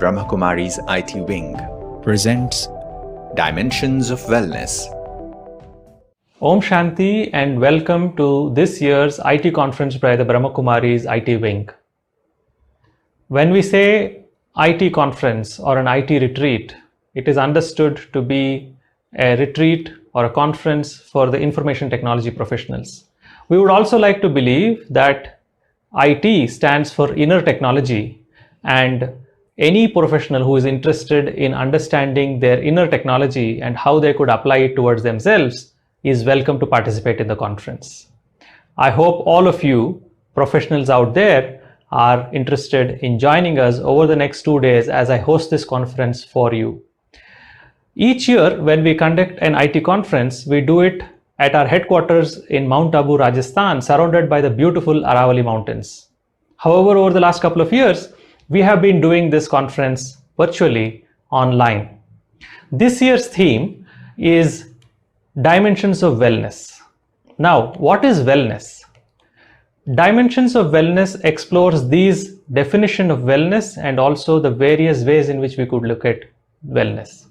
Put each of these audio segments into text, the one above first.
Brahma Kumari's IT Wing presents Dimensions of Wellness. Om Shanti and welcome to this year's IT conference by the Brahma Kumari's IT Wing. When we say IT conference or an IT retreat, it is understood to be a retreat or a conference for the information technology professionals. We would also like to believe that IT stands for inner technology, and any professional who is interested in understanding their inner technology and how they could apply it towards themselves is welcome to participate in the conference. I hope all of you professionals out there are interested in joining us over the next 2 days as I host this conference for you. Each year when we conduct an IT conference, we do it at our headquarters in Mount Abu, Rajasthan, surrounded by the beautiful Aravalli Mountains. However, over the last couple of years, we have been doing this conference virtually online. This year's theme is Dimensions of Wellness. Now, what is wellness? Dimensions of Wellness explores these definition of wellness and also the various ways in which we could look at wellness.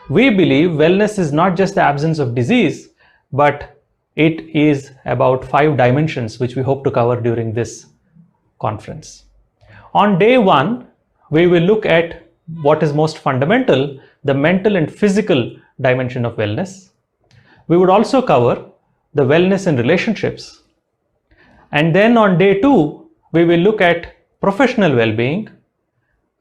We believe wellness is not just the absence of disease, but it is about 5 dimensions which we hope to cover during this conference. On day 1, we will look at what is most fundamental, the mental and physical dimension of wellness. We would also cover the wellness in relationships. And then on day 2, we will look at professional well-being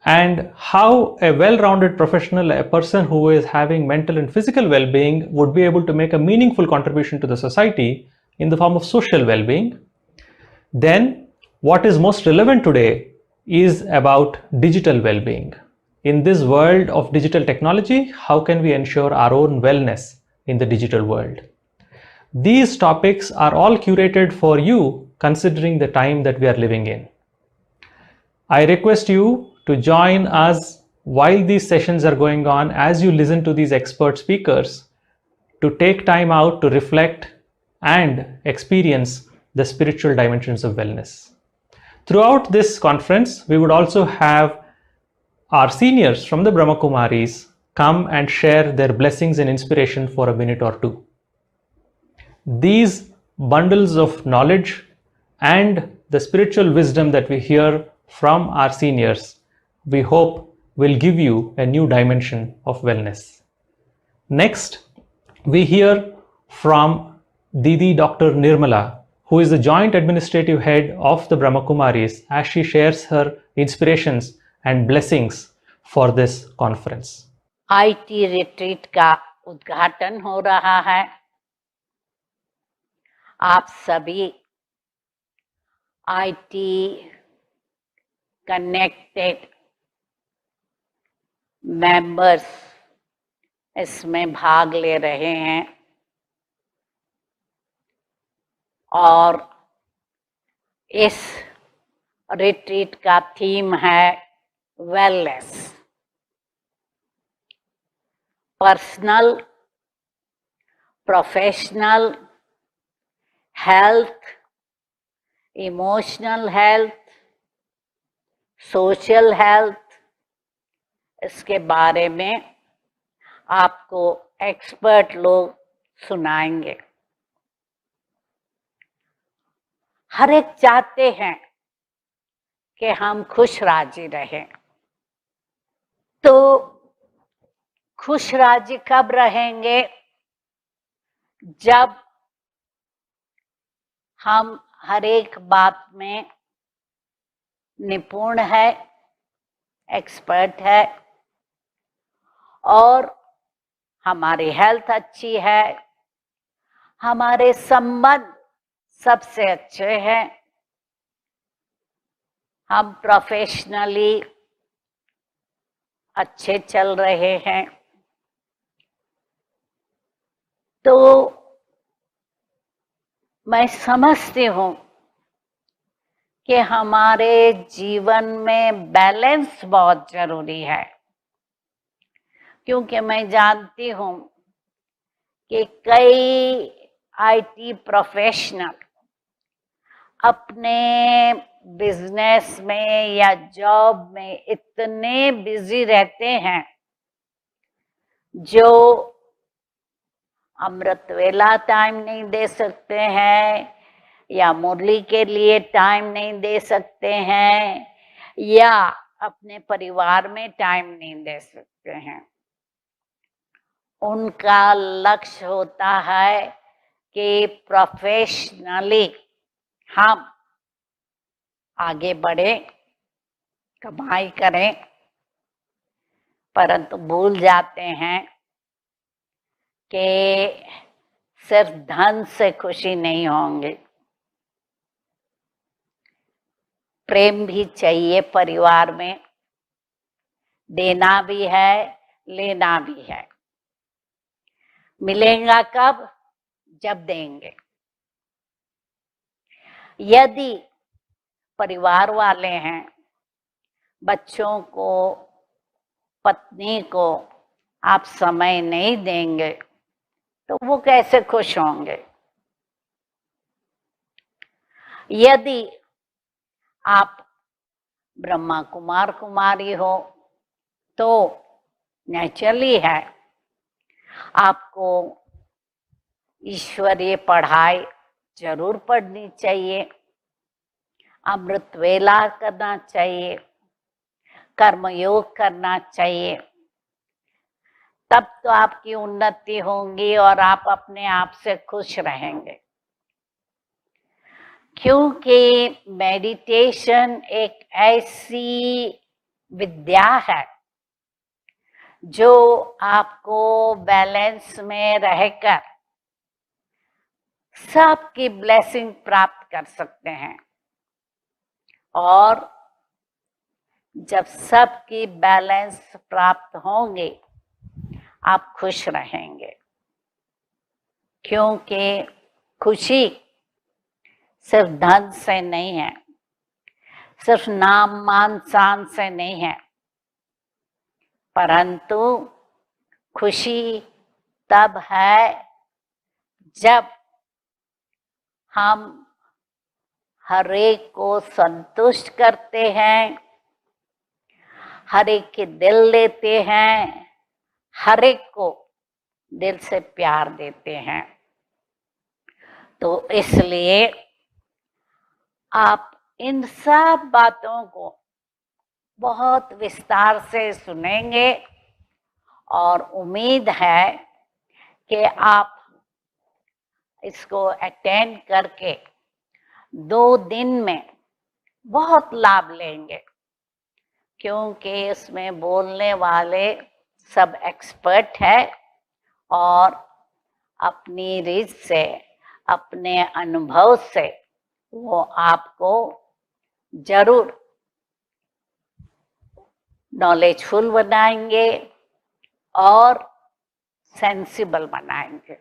and how a well-rounded professional, a person who is having mental and physical well-being, would be able to make a meaningful contribution to the society in the form of social well-being. Then what is most relevant today is about digital well-being. In this world of digital technology, how can we ensure our own wellness in the digital world? These topics are all curated for you considering the time that we are living in. I request you to join us while these sessions are going on, as you listen to these expert speakers, to take time out to reflect and experience the spiritual dimensions of wellness. Throughout this conference, we would also have our seniors from the Brahma Kumaris come and share their blessings and inspiration for a minute or two. These bundles of knowledge and the spiritual wisdom that we hear from our seniors, we hope will give you a new dimension of wellness. Next, we hear from Didi Dr. Nirmala, who is the Joint Administrative Head of the Brahma Kumaris, as she shares her inspirations and blessings for this conference. IT retreat का उद्घाटन हो रहा है। आप सभी IT connected members इसमें भाग ले रहे हैं और इस रिट्रीट का थीम है wellness. Personal, professional, health, emotional health, social health, इसके बारे में आपको एक्सपर्ट लोग सुनाएंगे। हर एक चाहते हैं कि हम खुश राजी रहें, तो खुश राजी कब रहेंगे? जब हम हर एक बात में निपुण है, एक्सपर्ट है और हमारी हेल्थ अच्छी है, हमारे संबंध सबसे अच्छे हैं, हम प्रोफेशनली अच्छे चल रहे हैं, तो मैं समझती हूँ कि हमारे जीवन में बैलेंस बहुत जरूरी है, क्योंकि मैं जानती हूँ कि कई IT प्रोफेशनल अपने बिजनेस में या जॉब में इतने बिजी रहते हैं जो अमृत वेला टाइम नहीं दे सकते हैं, या मुरली के लिए टाइम नहीं दे सकते हैं, या अपने परिवार में टाइम नहीं दे सकते हैं। उनका लक्ष्य होता है कि प्रोफेशनली हम आगे बढ़े, कमाई करें, परंतु भूल जाते हैं कि सिर्फ धन से खुशी नहीं होंगे, प्रेम भी चाहिए परिवार में, देना भी है, लेना भी है। मिलेगा कब? जब देंगे। यदि परिवार वाले हैं, बच्चों को, पत्नी को आप समय नहीं देंगे तो वो कैसे खुश होंगे? यदि आप ब्रह्मा कुमार कुमारी हो तो नेचुरली है आपको ईश्वरीय पढ़ाई जरूर पढ़नी चाहिए, अमृत वेला करना चाहिए, कर्मयोग करना चाहिए, तब तो आपकी उन्नति होगी और आप अपने आप से खुश रहेंगे। क्योंकि मेडिटेशन एक ऐसी विद्या है जो आपको बैलेंस में रहकर सबकी ब्लेसिंग प्राप्त कर सकते हैं, और जब सबकी बैलेंस प्राप्त होंगे आप खुश रहेंगे। क्योंकि खुशी सिर्फ धन से नहीं है, सिर्फ नाम मान शान से नहीं है, परंतु खुशी तब है जब हम हर एक को संतुष्ट करते हैं, हर एक के दिल लेते हैं, हर एक को दिल से प्यार देते हैं। तो इसलिए आप इन सब बातों को बहुत विस्तार से सुनेंगे और उम्मीद है कि आप इसको अटेंड करके 2 दिन में बहुत लाभ लेंगे, क्योंकि इसमें बोलने वाले सब एक्सपर्ट हैं और अपनी रीत से, अपने अनुभव से वो आपको जरूर नॉलेजफुल बनाएंगे और सेंसिबल बनाएंगे।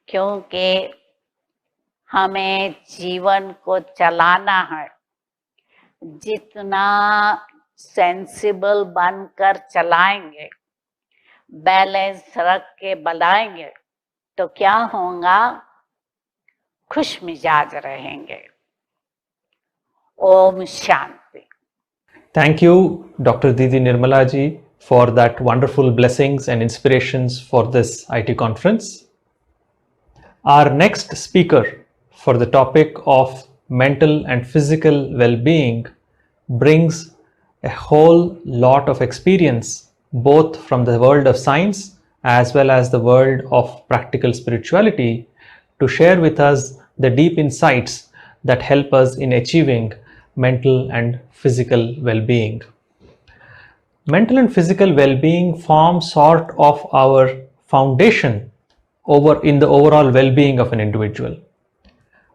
क्योंकि हमें जीवन को चलाना है, जितना सेंसिबल बनकर चलाएंगे, बैलेंस रख के बनाएंगे तो क्या होगा? खुश मिजाज रहेंगे। Om Shanti. Thank you, Dr. Didi Nirmala ji, for that wonderful blessings and inspirations for this IT conference. Our next speaker for the topic of mental and physical well-being brings a whole lot of experience, both from the world of science as well as the world of practical spirituality, to share with us the deep insights that help us in achieving mental and physical well-being. Mental and physical well-being form sort of our foundation in the overall well-being of an individual.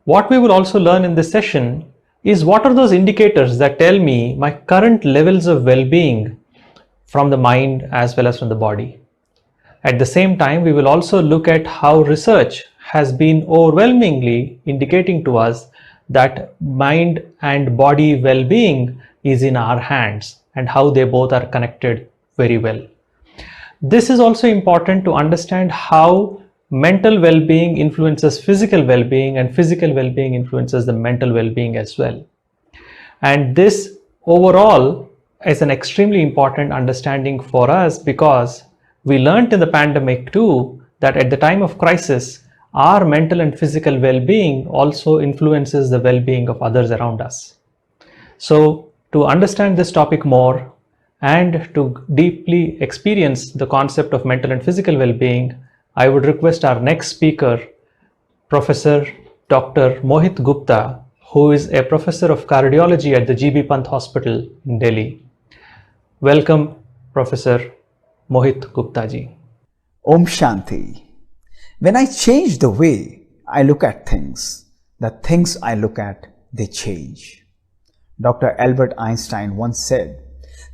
What we will also learn in this session is what are those indicators that tell me my current levels of well-being from the mind as well as from the body. At the same time, we will also look at how research has been overwhelmingly indicating to us that mind and body well-being is in our hands and how they both are connected very well. This is also important to understand how mental well-being influences physical well-being and physical well-being influences the mental well-being as well. And this overall is an extremely important understanding for us, because we learned in the pandemic too that at the time of crisis, our mental and physical well-being also influences the well-being of others around us. So, to understand this topic more and to deeply experience the concept of mental and physical well-being, I would request our next speaker, Professor Dr. Mohit Gupta, who is a professor of cardiology at the GB Pant Hospital in Delhi. Welcome, Professor Mohit Gupta ji. Om Shanti. When I change the way I look at things, the things I look at, they change. Dr. Albert Einstein once said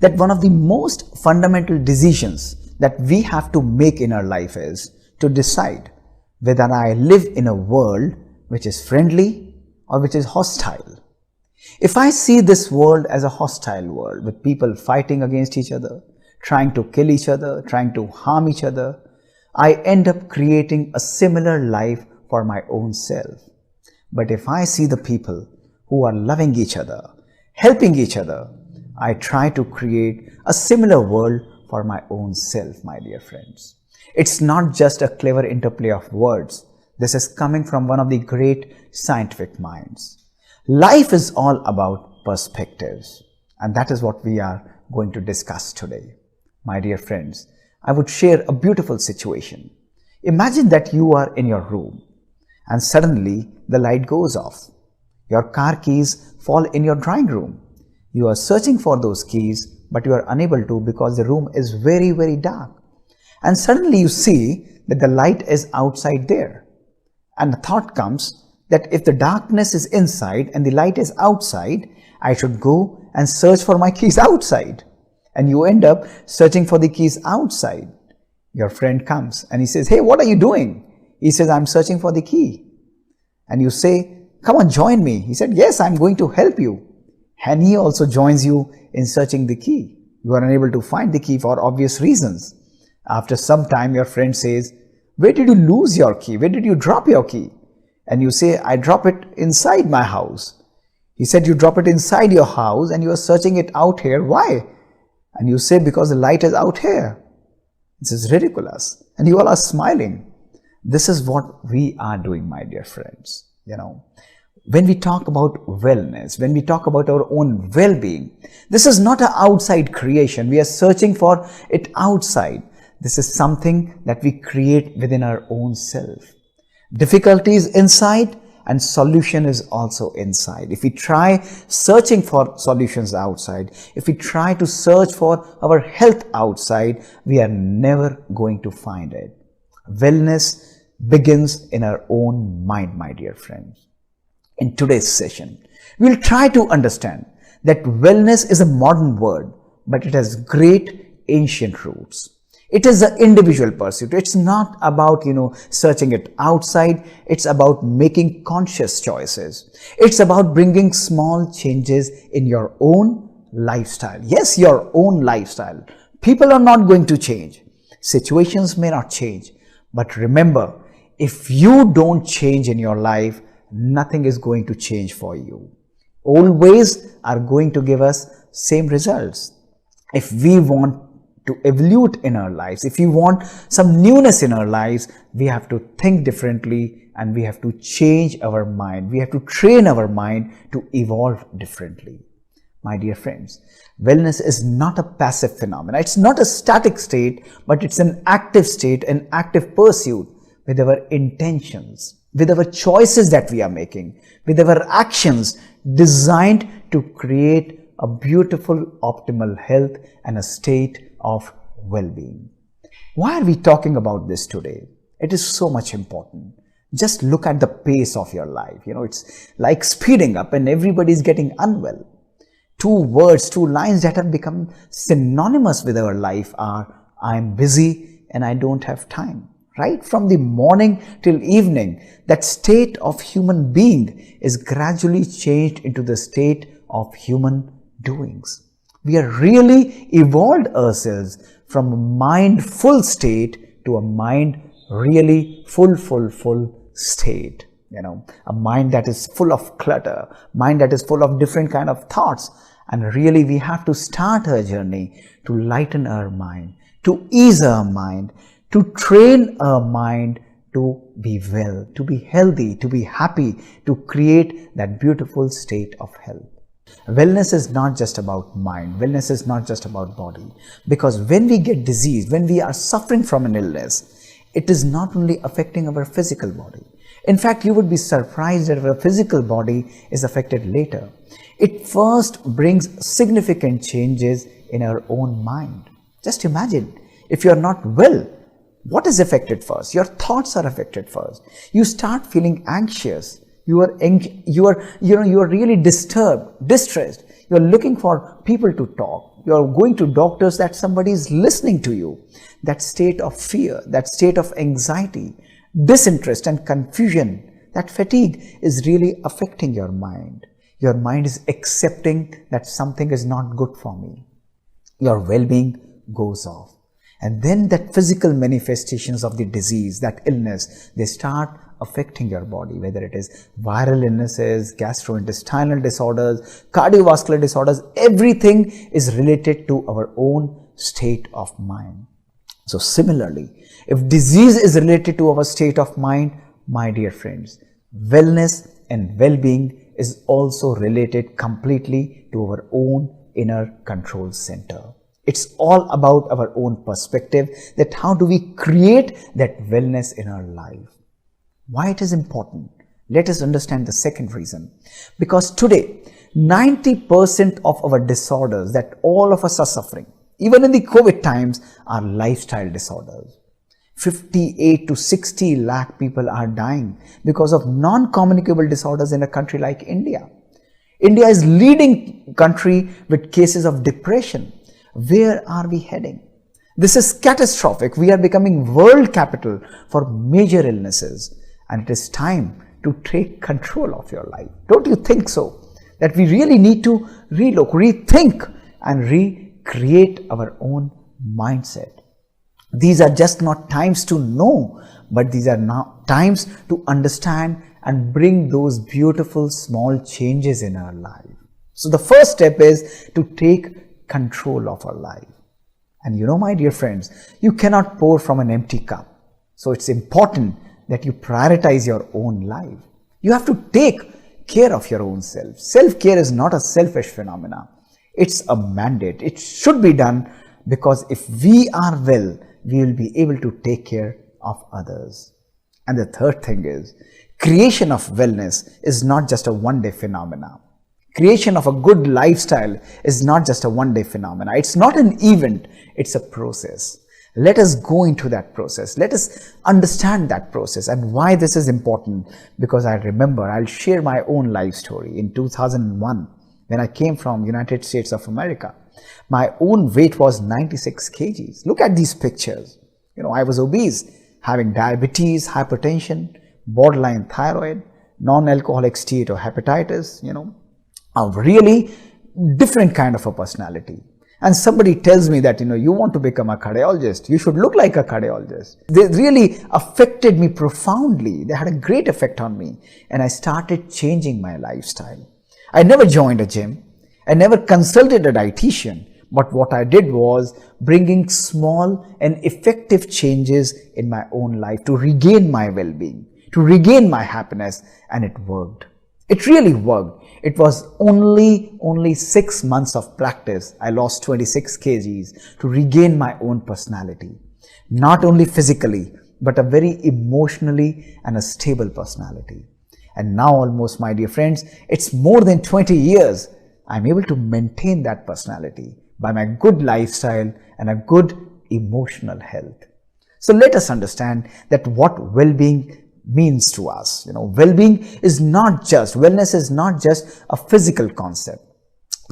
that one of the most fundamental decisions that we have to make in our life is to decide whether I live in a world which is friendly or which is hostile. If I see this world as a hostile world with people fighting against each other, trying to kill each other, trying to harm each other, I end up creating a similar life for my own self. But if I see the people who are loving each other, helping each other, I try to create a similar world for my own self, my dear friends. It's not just a clever interplay of words. This is coming from one of the great scientific minds. Life is all about perspectives, and that is what we are going to discuss today. My dear friends, I would share a beautiful situation. Imagine that you are in your room and suddenly the light goes off. Your car keys fall in your drawing room. You are searching for those keys, but you are unable to because the room is very, very dark. And suddenly you see that the light is outside there. And the thought comes that if the darkness is inside and the light is outside, I should go and search for my keys outside. And you end up searching for the keys outside. Your friend comes and he says, "Hey, what are you doing?" He says, "I'm searching for the key." And you say, "Come on, join me." He said, "Yes, I'm going to help you." And he also joins you in searching the key. You are unable to find the key for obvious reasons. After some time, your friend says, "Where did you lose your key? Where did you drop your key?" And you say, "I drop it inside my house." He said, "You drop it inside your house and you are searching it out here. Why?" And you say, "Because the light is out here." This is ridiculous. And you all are smiling. This is what we are doing, my dear friends. When we talk about wellness, when we talk about our own well-being, this is not an outside creation. We are searching for it outside. This is something that we create within our own self. Difficulty is inside and solution is also inside. If we try searching for solutions outside, if we try to search for our health outside, we are never going to find it. Wellness begins in our own mind, my dear friends. In today's session, we'll try to understand that wellness is a modern word, but it has great ancient roots. It is an individual pursuit. It's not about, searching it outside. It's about making conscious choices. It's about bringing small changes in your own lifestyle. Yes, your own lifestyle. People are not going to change. Situations may not change. But remember, if you don't change in your life, nothing is going to change for you. Old ways are going to give us same results. If we want to evolve in our lives, if we want some newness in our lives, we have to think differently and we have to change our mind. We have to train our mind to evolve differently. My dear friends, wellness is not a passive phenomenon. It's not a static state, but it's an active state, an active pursuit with our intentions, with our choices that we are making, with our actions designed to create a beautiful, optimal health and a state of well-being. Why are we talking about this today? It is so much important. Just look at the pace of your life. It's like speeding up and everybody's getting unwell. Two words, two lines that have become synonymous with our life are, "I'm busy and I don't have time." Right? From the morning till evening, that state of human being is gradually changed into the state of human doings. We are really evolved ourselves from a mindful state to a mind really full state. a mind that is full of clutter, mind that is full of different kind of thoughts. And really we have to start our journey to lighten our mind, to ease our mind, to train our mind to be well, to be healthy, to be happy, to create that beautiful state of health. Wellness is not just about mind, wellness is not just about body, because when we get disease, when we are suffering from an illness, it is not only affecting our physical body. In fact, you would be surprised that our physical body is affected later. It first brings significant changes in our own mind. Just imagine, if you are not well, what is affected first? Your thoughts are affected first. You start feeling anxious. You are really disturbed, distressed. You are looking for people to talk. You are going to doctors that somebody is listening to you. That state of fear, that state of anxiety, disinterest and confusion, that fatigue is really affecting your mind. Your mind is accepting that something is not good for me. Your well-being goes off. And then that physical manifestations of the disease, that illness, they start affecting your body, whether it is viral illnesses, gastrointestinal disorders, cardiovascular disorders, everything is related to our own state of mind. So similarly, if disease is related to our state of mind, my dear friends, wellness and well-being is also related completely to our own inner control center. It's all about our own perspective, that how do we create that wellness in our life. Why it is important? Let us understand the second reason. Because today, 90% of our disorders that all of us are suffering, even in the COVID times, are lifestyle disorders. 58 to 60 lakh people are dying because of non-communicable disorders in a country like India. India is leading country with cases of depression. Where are we heading? This is catastrophic. We are becoming world capital for major illnesses. And it is time to take control of your life. Don't you think so? That we really need to relook, rethink and recreate our own mindset. These are just not times to know, but these are now times to understand and bring those beautiful small changes in our life. So the first step is to take control of our life. And you know, my dear friends, you cannot pour from an empty cup. So it's important that you prioritize your own life. You have to take care of your own self. Self-care is not a selfish phenomena. It's a mandate. It should be done, because if we are well, we will be able to take care of others. And the third thing is, creation of wellness is not just a one-day phenomena. Creation of a good lifestyle is not just a one-day phenomena. It's not an event, it's a process. Let us go into that process. Let us understand that process and why this is important. Because I remember, I'll share my own life story. In 2001, when I came from United States of America, my own weight was 96 kgs. Look at these pictures. I was obese, having diabetes, hypertension, borderline thyroid, non-alcoholic steatohepatitis, a really different kind of a personality. And somebody tells me that, you want to become a cardiologist, you should look like a cardiologist. They really affected me profoundly. They had a great effect on me. And I started changing my lifestyle. I never joined a gym. I never consulted a dietitian. But what I did was bringing small and effective changes in my own life to regain my well-being, to regain my happiness. And it worked. It really worked. It was only 6 months of practice. I lost 26 kgs to regain my own personality. Not only physically, but a very emotionally and a stable personality. And now almost, my dear friends, it's more than 20 years. I'm able to maintain that personality by my good lifestyle and a good emotional health. So let us understand that what well-being means to us. Well-being is not just, wellness is not just a physical concept.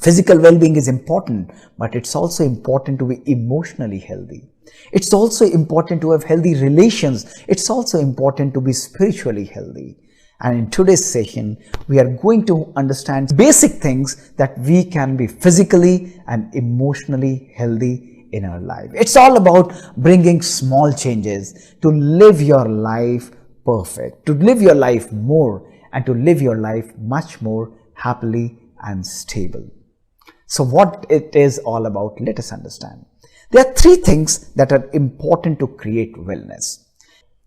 Physical well-being is important, but it's also important to be emotionally healthy. It's also important to have healthy relations. It's also important to be spiritually healthy. And in today's session, we are going to understand basic things that we can be physically and emotionally healthy in our life. It's all about bringing small changes to live your life perfect, to live your life more and to live your life much more happily and stable. So what it is all about, let us understand. There are three things that are important to create wellness.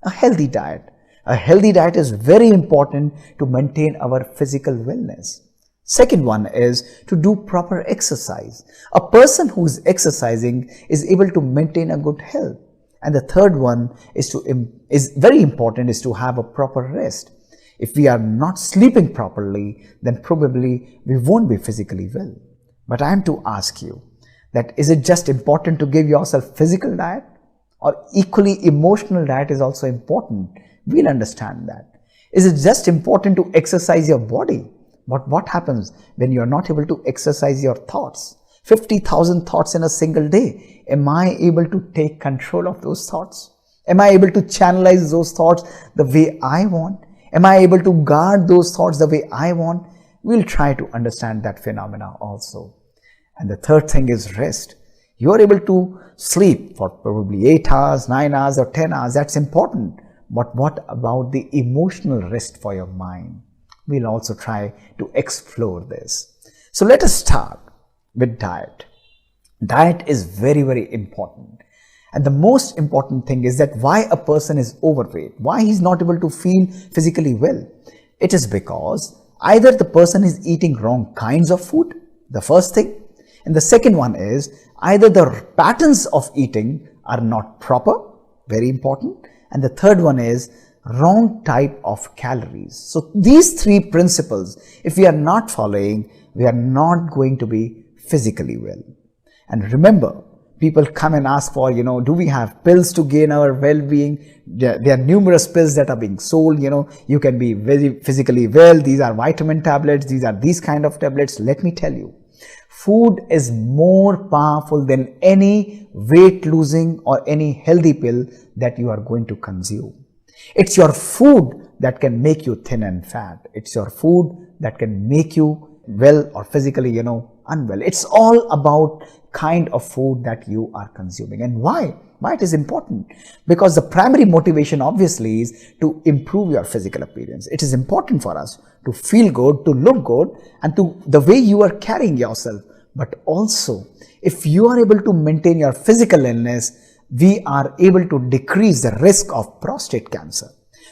A healthy diet. A healthy diet is very important to maintain our physical wellness. Second one is to do proper exercise. A person who is exercising is able to maintain a good health. And the third one is very important, is to have a proper rest. If we are not sleeping properly, then probably we won't be physically well. But I am to ask you that, is it just important to give yourself physical diet, or equally emotional diet is also important? We'll understand that. Is it just important to exercise your body? But what happens when you are not able to exercise your thoughts? 50,000 thoughts in a single day. Am I able to take control of those thoughts? Am I able to channelize those thoughts the way I want? Am I able to guard those thoughts the way I want? We'll try to understand that phenomena also. And the third thing is rest. You are able to sleep for probably 8 hours, 9 hours or 10 hours. That's important. But what about the emotional rest for your mind? We'll also try to explore this. So let us start with diet. Diet is very, very important. And the most important thing is that why a person is overweight, why he's not able to feel physically well. It is because either the person is eating wrong kinds of food, the first thing. And the second one is either the patterns of eating are not proper, very important. And the third one is wrong type of calories. So these three principles, if we are not following, we are not going to be physically well. And remember, people come and ask for, do we have pills to gain our well-being? There are numerous pills that are being sold, you can be very physically well. These are vitamin tablets. These are these kind of tablets. Let me tell you, food is more powerful than any weight losing or any healthy pill that you are going to consume. It's your food that can make you thin and fat. It's your food that can make you well or physically, unwell. It's all about kind of food that you are consuming. And why? Why it is important? Because the primary motivation obviously is to improve your physical appearance. It is important for us to feel good, to look good, and to the way you are carrying yourself. But also, if you are able to maintain your physical illness, we are able to decrease the risk of prostate cancer,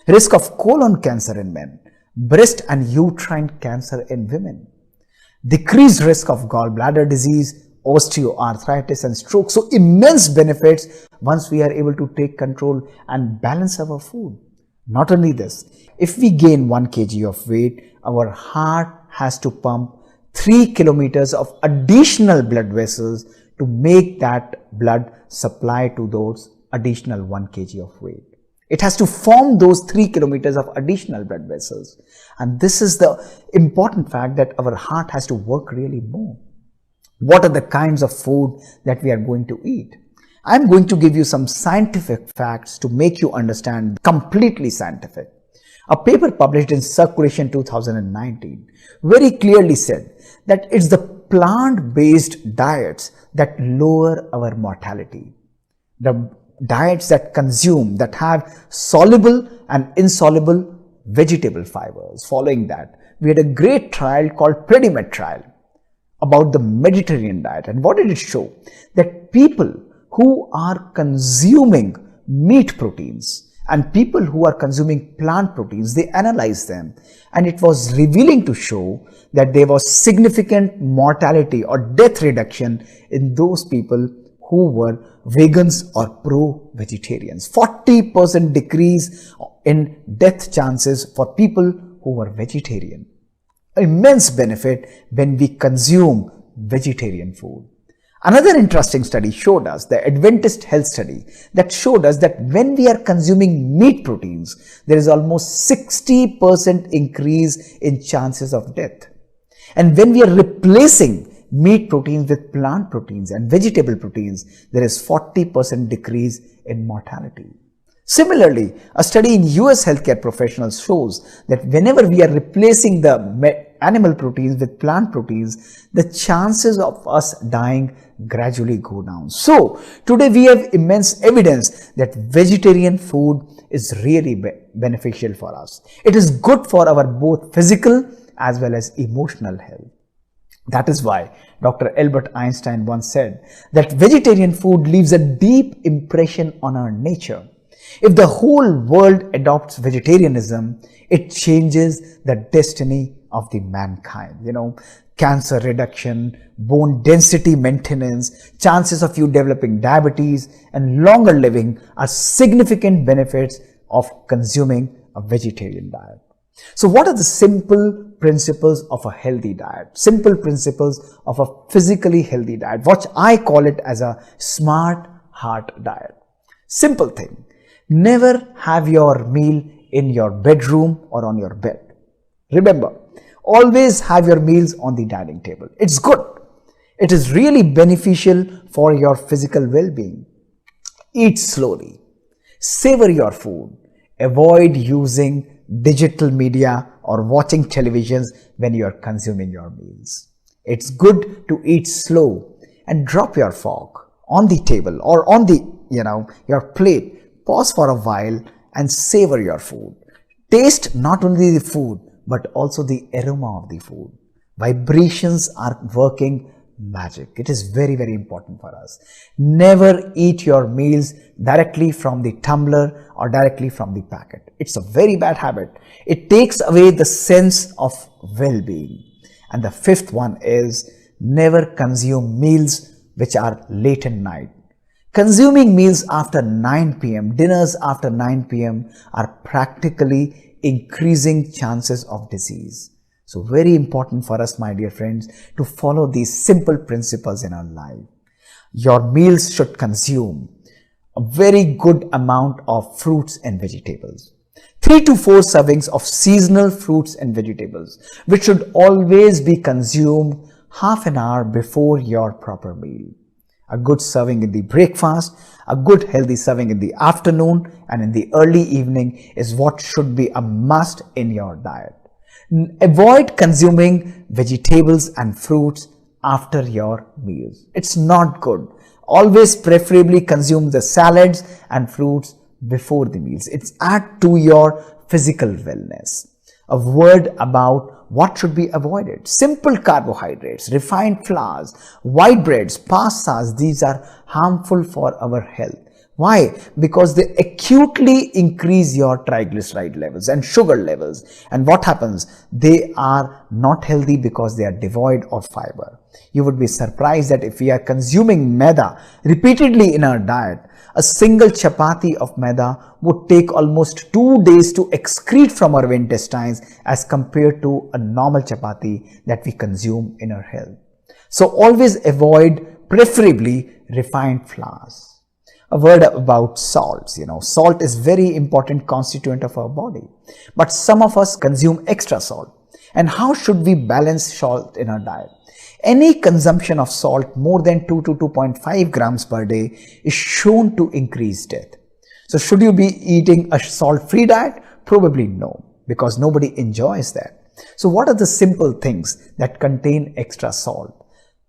risk of colon cancer in men, breast and uterine cancer in women, decreased risk of gallbladder disease, osteoarthritis and stroke. So immense benefits once we are able to take control and balance our food. Not only this, if we gain 1 kg of weight, our heart has to pump 3 kilometers of additional blood vessels to make that blood supply to those additional 1 kg of weight. It has to form those 3 kilometers of additional blood vessels. And this is the important fact, that our heart has to work really more. What are the kinds of food that we are going to eat? I'm going to give you some scientific facts to make you understand, completely scientific. A paper published in Circulation 2019 very clearly said that it's the plant-based diets that lower our mortality. The diets that have soluble and insoluble vegetable fibers. Following that, we had a great trial called Predimed trial about the Mediterranean diet. And what did it show? That people who are consuming meat proteins and people who are consuming plant proteins, they analyzed them, and it was revealing to show that there was significant mortality or death reduction in those people who were vegans or pro-vegetarians. 40% decrease in death chances for people who were vegetarian. Immense benefit when we consume vegetarian food. Another interesting study showed us, the Adventist Health Study, that showed us that when we are consuming meat proteins, there is almost 60% increase in chances of death. And when we are replacing meat proteins with plant proteins and vegetable proteins, there is 40% decrease in mortality. Similarly, a study in US healthcare professionals shows that whenever we are replacing the animal proteins with plant proteins, the chances of us dying gradually go down. So today we have immense evidence that vegetarian food is really beneficial for us. It is good for our both physical as well as emotional health. That is why Dr. Albert Einstein once said that vegetarian food leaves a deep impression on our nature. If the whole world adopts vegetarianism, it changes the destiny of the mankind. Cancer reduction, bone density maintenance, chances of you developing diabetes and longer living are significant benefits of consuming a vegetarian diet. So what are the simple principles of a healthy diet? Simple principles of a physically healthy diet. What I call it as a smart heart diet. Simple thing. Never have your meal in your bedroom or on your bed. Remember, always have your meals on the dining table. It's good. It is really beneficial for your physical well-being. Eat slowly. Savor your food. Avoid using digital media or watching televisions when you are consuming your meals. It's good to eat slow and drop your fork on the table or on the, your plate. Pause for a while and savor your food. Taste not only the food, but also the aroma of the food. Vibrations are working magic. It is very, very important for us. Never eat your meals directly from the tumbler or directly from the packet. It's a very bad habit. It takes away the sense of well-being. And the fifth one is never consume meals which are late at night. Consuming meals after 9 p.m., dinners after 9 p.m. are practically increasing chances of disease. So very important for us, my dear friends, to follow these simple principles in our life. Your meals should consume a very good amount of fruits and vegetables. 3 to 4 servings of seasonal fruits and vegetables, which should always be consumed half an hour before your proper meal. A good serving in the breakfast, a good healthy serving in the afternoon and in the early evening is what should be a must in your diet. Avoid consuming vegetables and fruits after your meals. It's not good. Always preferably consume the salads and fruits before the meals. It's add to your physical wellness. A word about what should be avoided. Simple carbohydrates, refined flours, white breads, pastas, these are harmful for our health. Why? Because they acutely increase your triglyceride levels and sugar levels. And what happens? They are not healthy because they are devoid of fiber. You would be surprised that if we are consuming maida repeatedly in our diet, a single chapati of maida would take almost 2 days to excrete from our intestines as compared to a normal chapati that we consume in our health. So always avoid preferably refined flours. A word about salts. Salt is very important constituent of our body, but some of us consume extra salt. And how should we balance salt in our diet? Any consumption of salt more than 2 to 2.5 grams per day is shown to increase death. So should you be eating a salt-free diet? Probably no, because nobody enjoys that. So what are the simple things that contain extra salt?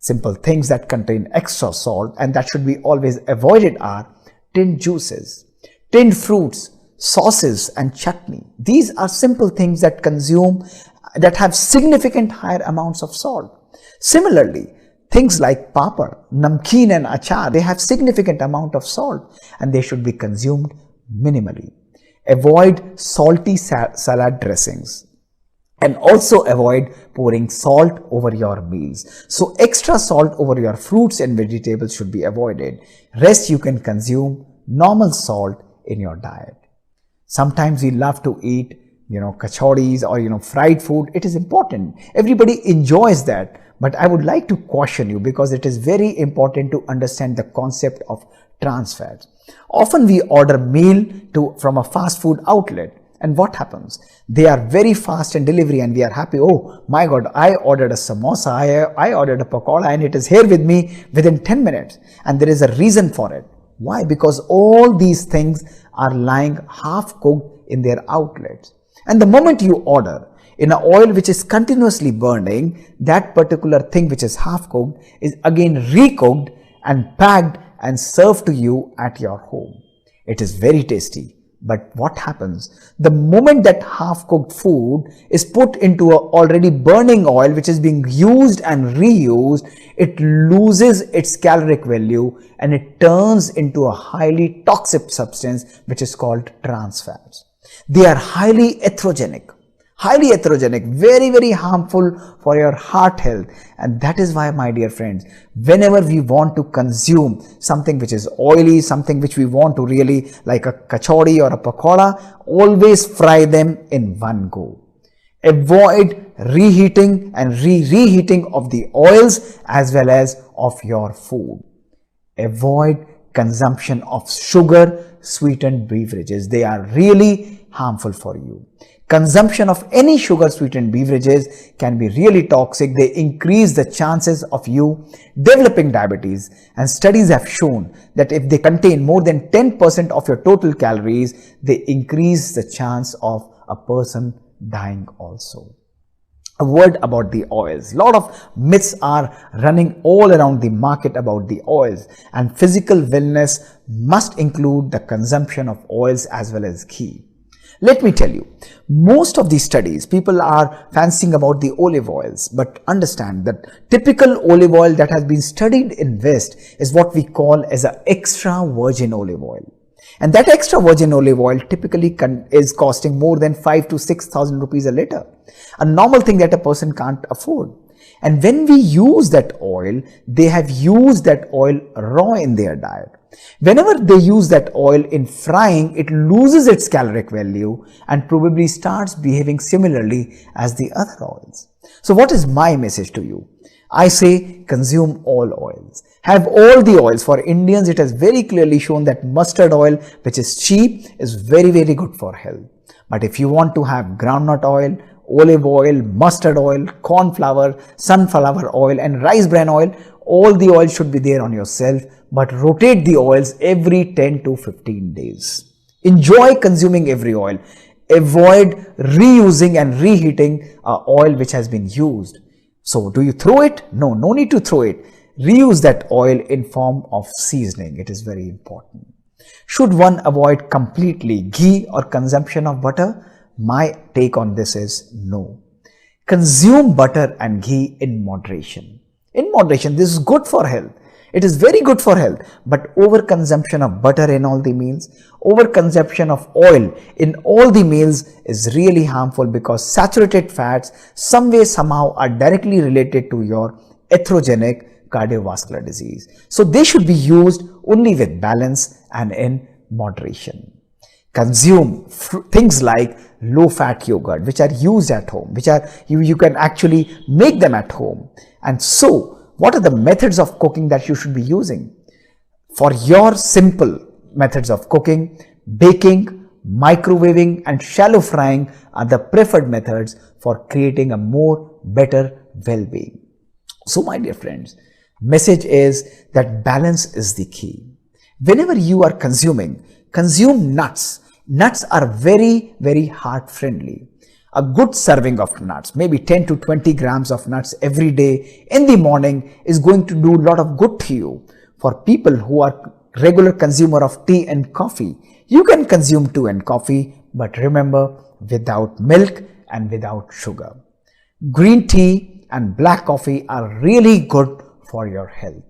Simple things that contain extra salt and that should be always avoided are tinned juices, tinned fruits, sauces and chutney. These are simple things that have significant higher amounts of salt. Similarly, things like papad, namkeen and achar, they have significant amount of salt and they should be consumed minimally. Avoid salty salad dressings. And also avoid pouring salt over your meals. So extra salt over your fruits and vegetables should be avoided. Rest you can consume normal salt in your diet. Sometimes we love to eat, kachoris or, fried food. It is important. Everybody enjoys that. But I would like to caution you because it is very important to understand the concept of trans fats. Often we order meal from a fast food outlet. And what happens? They are very fast in delivery and we are happy. Oh my God, I ordered a samosa, I ordered a pakoda and it is here with me within 10 minutes. And there is a reason for it. Why? Because all these things are lying half cooked in their outlets. And the moment you order, In an oil which is continuously burning, that particular thing which is half cooked is again recooked and packed and served to you at your home. It is very tasty. But what happens? The moment that half-cooked food is put into an already burning oil which is being used and reused, it loses its caloric value and it turns into a highly toxic substance which is called trans fats. They are highly atherogenic, very, very harmful for your heart health. And that is why, my dear friends, whenever we want to consume something which is oily, something which we want to really like a kachori or a pakoda, always fry them in one go. Avoid reheating and reheating of the oils as well as of your food. Avoid consumption of sugar sweetened beverages. They are really harmful for you. Consumption of any sugar sweetened beverages can be really toxic. They increase the chances of you developing diabetes, and studies have shown that if they contain more than 10% of your total calories, they increase the chance of a person dying also. A word about the oils. A lot of myths are running all around the market about the oils, and physical wellness must include the consumption of oils as well as ghee. Let me tell you, most of these studies, people are fancying about the olive oils, but understand that typical olive oil that has been studied in West is what we call as an extra virgin olive oil. And that extra virgin olive oil typically is costing more than 5,000 to 6,000 rupees a liter. A normal thing that a person can't afford. And when we use that oil, they have used that oil raw in their diet. Whenever they use that oil in frying, it loses its caloric value and probably starts behaving similarly as the other oils. So what is my message to you? I say consume all oils. Have all the oils. For Indians, it has very clearly shown that mustard oil, which is cheap, is very, very good for health. But if you want to have groundnut oil, olive oil, mustard oil, corn flour, sunflower oil and rice bran oil, all the oils should be there on your shelf, but rotate the oils every 10 to 15 days. Enjoy consuming every oil. Avoid reusing and reheating oil which has been used. So do you throw it? No, no need to throw it. Reuse that oil in form of seasoning. It is very important. Should one avoid completely ghee or consumption of butter? My take on this is no. Consume butter and ghee in moderation. In moderation, this is good for health. It is very good for health, but overconsumption of butter in all the meals, overconsumption of oil in all the meals is really harmful, because saturated fats some way somehow are directly related to your atherogenic cardiovascular disease. So they should be used only with balance and in moderation. Consume things like low-fat yogurt, which are used at home, which are you can actually make them at home. And so what are the methods of cooking that you should be using? For your simple methods of cooking, baking, microwaving and shallow frying are the preferred methods for creating a more better well-being. So my dear friends, message is that balance is the key. Whenever you are consuming, consume nuts. Nuts are very, very heart friendly. A good serving of nuts, maybe 10 to 20 grams of nuts every day in the morning, is going to do a lot of good to you. For people who are regular consumer of tea and coffee, you can consume tea and coffee, but remember, without milk and without sugar. Green tea and black coffee are really good for your health.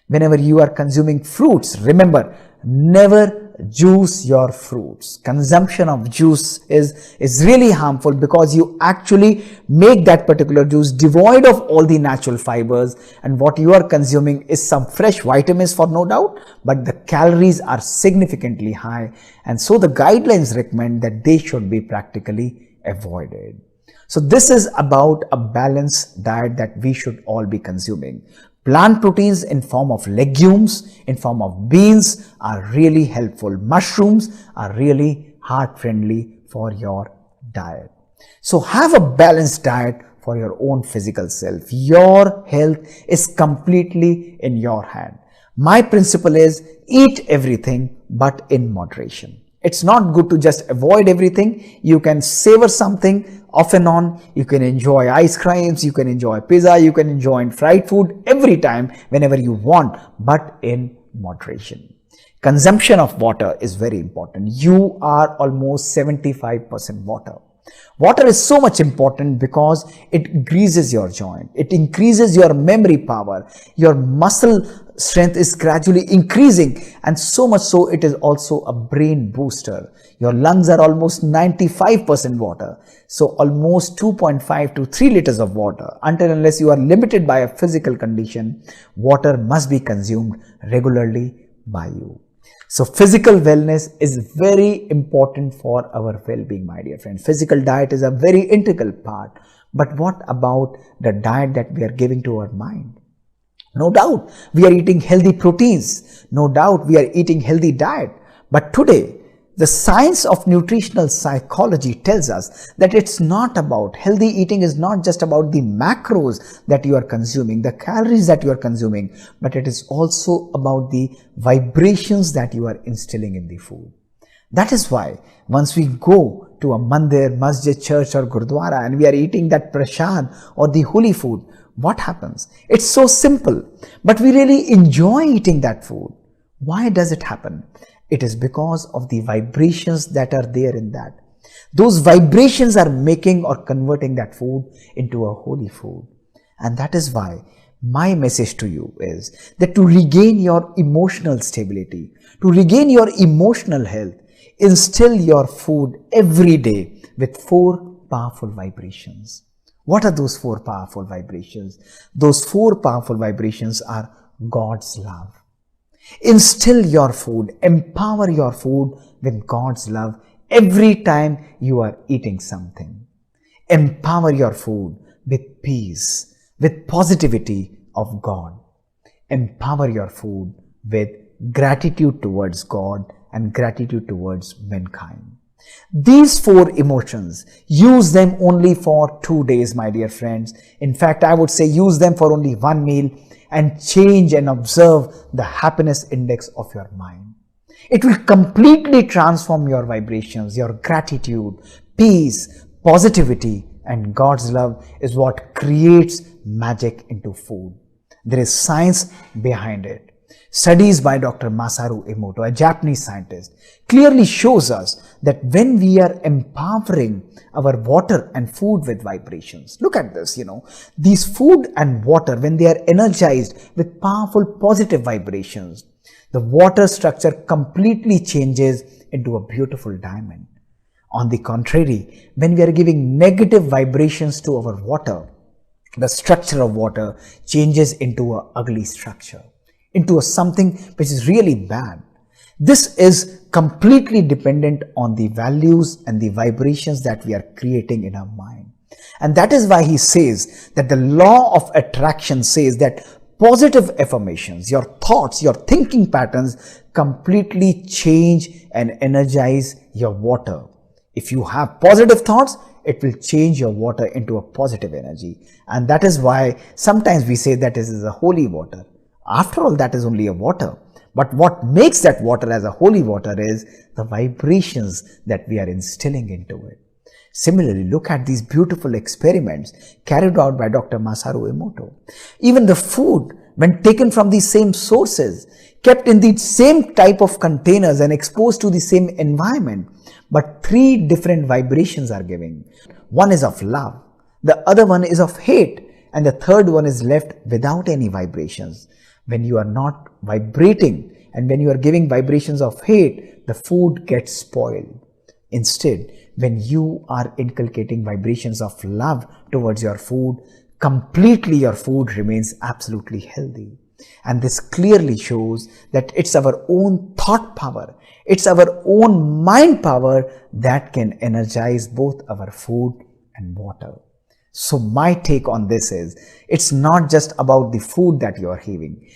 Whenever you are consuming fruits, remember, never juice your fruits. Consumption of juice is really harmful, because you actually make that particular juice devoid of all the natural fibers, and what you are consuming is some fresh vitamins for no doubt, but the calories are significantly high, and so the guidelines recommend that they should be practically avoided. So this is about a balanced diet that we should all be consuming. Plant proteins in form of legumes, in form of beans are really helpful. Mushrooms are really heart friendly for your diet. So have a balanced diet for your own physical self. Your health is completely in your hand. My principle is eat everything but in moderation. It's not good to just avoid everything. You can savor something off and on. You can enjoy ice creams, you can enjoy pizza, you can enjoy fried food every time whenever you want, but in moderation. Consumption of water is very important. You are almost 75% water. Water is so much important because it greases your joint. It increases your memory power. Your muscle strength is gradually increasing, and so much so it is also a brain booster. Your lungs are almost 95% water. So almost 2.5 to 3 liters of water. Until unless you are limited by a physical condition, water must be consumed regularly by you. So physical wellness is very important for our well-being, my dear friend. Physical diet is a very integral part. But what about the diet that we are giving to our mind? No doubt we are eating healthy proteins. No doubt we are eating healthy diet. But today, the science of nutritional psychology tells us that it's not about healthy eating is not just about the macros that you are consuming, the calories that you are consuming, but it is also about the vibrations that you are instilling in the food. That is why once we go to a mandir, masjid, church or gurdwara and we are eating that prasad or the holy food, what happens? It's so simple, but we really enjoy eating that food. Why does it happen? It is because of the vibrations that are there in that. Those vibrations are making or converting that food into a holy food. And that is why my message to you is that to regain your emotional stability, to regain your emotional health, instill your food every day with 4 powerful vibrations. What are those 4 powerful vibrations? Those 4 powerful vibrations are God's love. Instill your food, empower your food with God's love every time you are eating something. Empower your food with peace, with positivity of God. Empower your food with gratitude towards God and gratitude towards mankind. These 4 emotions, use them only for 2 days, my dear friends. In fact, I would say use them for only 1 meal and change and observe the happiness index of your mind. It will completely transform your vibrations. Your gratitude, peace, positivity and God's love is what creates magic into food. There is science behind it. Studies by Dr. Masaru Emoto, a Japanese scientist, clearly shows us that when we are empowering our water and food with vibrations, look at this, these food and water, when they are energized with powerful positive vibrations, the water structure completely changes into a beautiful diamond. On the contrary, when we are giving negative vibrations to our water, the structure of water changes into an ugly structure, into something which is really bad. This is completely dependent on the values and the vibrations that we are creating in our mind. And that is why he says that the law of attraction says that positive affirmations, your thoughts, your thinking patterns completely change and energize your water. If you have positive thoughts, it will change your water into a positive energy. And that is why sometimes we say that this is a holy water. After all, that is only a water. But what makes that water as a holy water is the vibrations that we are instilling into it. Similarly, look at these beautiful experiments carried out by Dr. Masaru Emoto. Even the food, when taken from the same sources, kept in the same type of containers and exposed to the same environment, but 3 different vibrations are given. One is of love, the other one is of hate, and the third one is left without any vibrations. When you are not vibrating and when you are giving vibrations of hate, the food gets spoiled. Instead, when you are inculcating vibrations of love towards your food, completely your food remains absolutely healthy. And this clearly shows that it's our own thought power, it's our own mind power that can energize both our food and water. So my take on this is, it's not just about the food that you are having.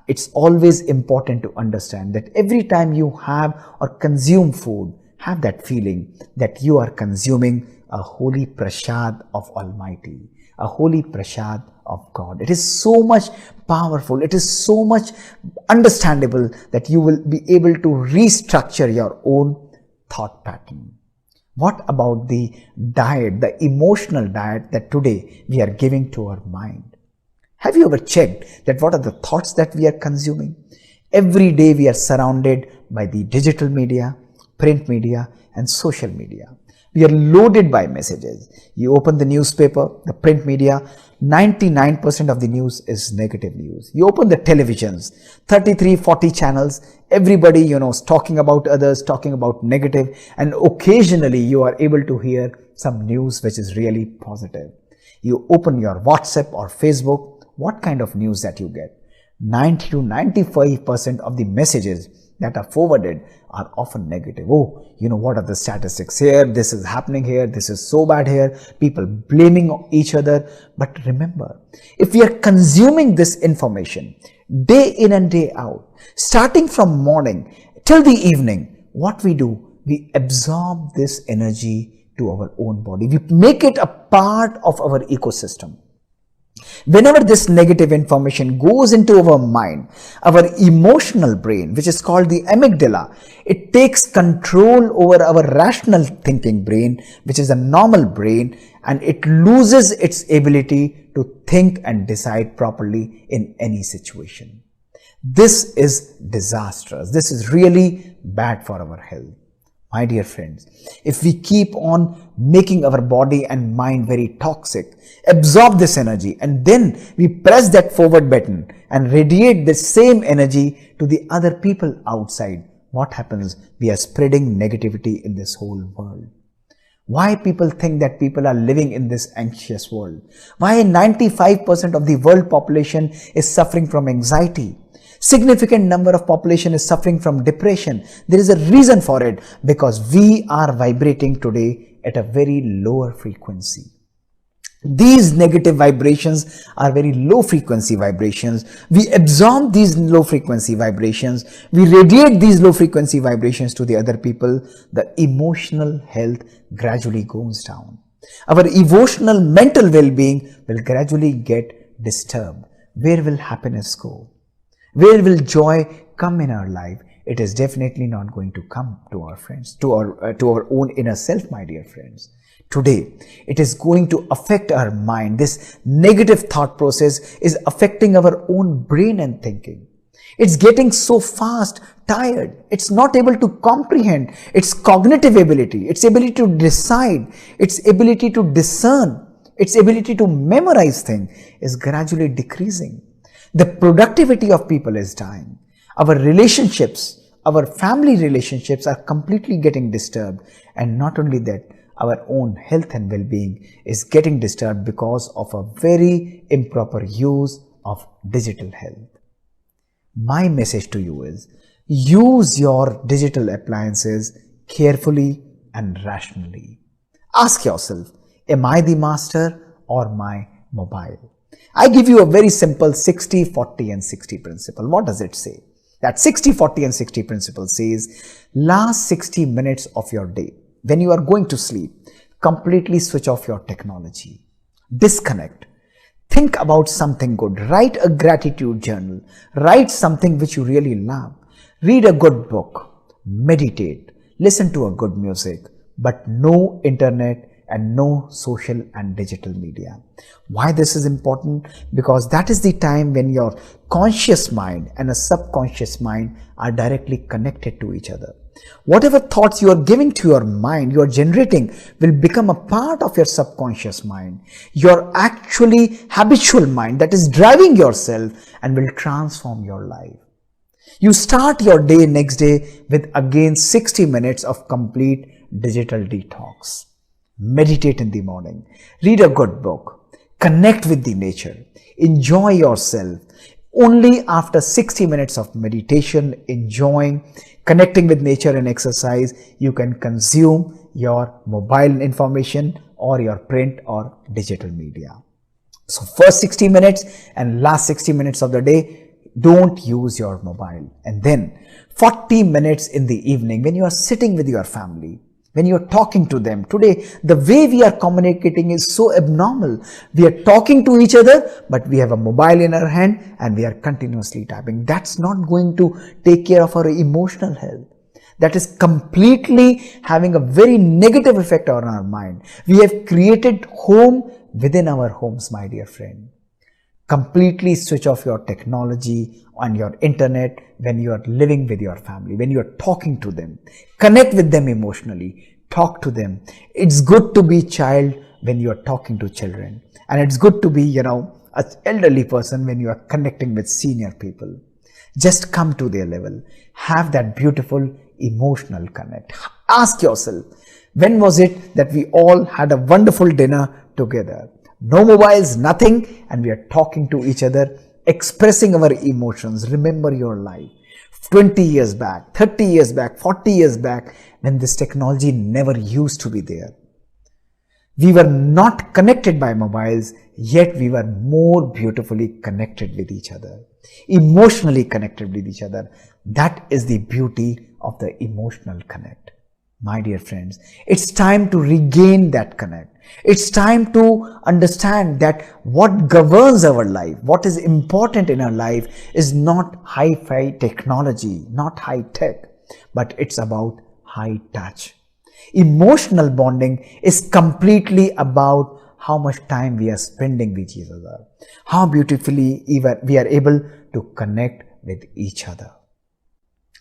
It's always important to understand that every time you have or consume food, have that feeling that you are consuming a holy prasad of Almighty, a holy prasad of God. It is so much powerful, it is so much understandable that you will be able to restructure your own thought pattern? What about the diet, the emotional diet that today we are giving to our mind? Have you ever checked that what are the thoughts that we are consuming? Every day we are surrounded by the digital media, print media and social media. We are loaded by messages. You open the newspaper, the print media, 99% of the news is negative news. You open the televisions, 33, 40 channels, everybody, is talking about others, talking about negative, and occasionally you are able to hear some news which is really positive. You open your WhatsApp or Facebook, what kind of news that you get? 90 to 95% of the messages that are forwarded are often negative. Oh, what are the statistics here? This is happening here. This is so bad here. People blaming each other. But remember, if we are consuming this information day in and day out, starting from morning till the evening, what we do, we absorb this energy to our own body. We make it a part of our ecosystem. Whenever this negative information goes into our mind, our emotional brain, which is called the amygdala, it takes control over our rational thinking brain, which is a normal brain, and it loses its ability to think and decide properly in any situation. This is disastrous. This is really bad for our health. My dear friends, if we keep on making our body and mind very toxic, absorb this energy, and then we press that forward button and radiate the same energy to the other people outside, what happens? We are spreading negativity in this whole world. Why people think that people are living in this anxious world? Why 95% of the world population is suffering from anxiety? Significant number of population is suffering from depression. There is a reason for it, because we are vibrating today at a very lower frequency. These negative vibrations are very low frequency vibrations. We absorb these low frequency vibrations. We radiate these low frequency vibrations to the other people. The emotional health gradually goes down. Our emotional mental well-being will gradually get disturbed. Where will happiness go? Where will joy come in our life? It is definitely not going to come to our friends, to our own inner self, my dear friends. Today, it is going to affect our mind. This negative thought process is affecting our own brain and thinking. It's getting so fast, tired. It's not able to comprehend. Its cognitive ability, its ability to decide, its ability to discern, its ability to memorize things is gradually decreasing. The productivity of people is dying. Our relationships, our family relationships are completely getting disturbed. And not only that, our own health and well-being is getting disturbed because of a very improper use of digital health. My message to you is, use your digital appliances carefully and rationally. Ask yourself, am I the master or my mobile? I give you a very simple 60, 40 and 60 principle. What does it say? That 60, 40 and 60 principle says, last 60 minutes of your day, when you are going to sleep, completely switch off your technology. Disconnect. Think about something good. Write a gratitude journal. Write something which you really love. Read a good book. Meditate. Listen to a good music. But no internet and no social and digital media. Why this is important? Because that is the time when your conscious mind and a subconscious mind are directly connected to each other. Whatever thoughts you are giving to your mind, you are generating, will become a part of your subconscious mind, your actually habitual mind that is driving yourself and will transform your life. You start your day next day with again 60 minutes of complete digital detox. Meditate in the morning, read a good book, connect with the nature, enjoy yourself. Only after 60 minutes of meditation, enjoying, connecting with nature and exercise, you can consume your mobile information or your print or digital media. So first 60 minutes and last 60 minutes of the day, don't use your mobile. And then 40 minutes in the evening when you are sitting with your family, when you're talking to them. Today, the way we are communicating is so abnormal. We are talking to each other, but we have a mobile in our hand and we are continuously typing. That's not going to take care of our emotional health. that is completely having a very negative effect on our mind. We have created home within our homes, my dear friend. Completely switch off your technology on your internet when you are living with your family, when you are talking to them. Connect with them emotionally. Talk to them. It's good to be child when you are talking to children. And it's good to be, an elderly person when you are connecting with senior people. Just come to their level. Have that beautiful emotional connect. Ask yourself, when was it that we all had a wonderful dinner together? No mobiles, nothing, and we are talking to each other, expressing our emotions. Remember your life. 20 years back, 30 years back, 40 years back, when this technology never used to be there. We were not connected by mobiles, yet we were more beautifully connected with each other, emotionally connected with each other. That is the beauty of the emotional connect. My dear friends, it's time to regain that connect. It's time to understand that what governs our life, what is important in our life is not hi-fi technology, not high tech, but it's about high touch. Emotional bonding is completely about how much time we are spending with each other, how beautifully we are able to connect with each other.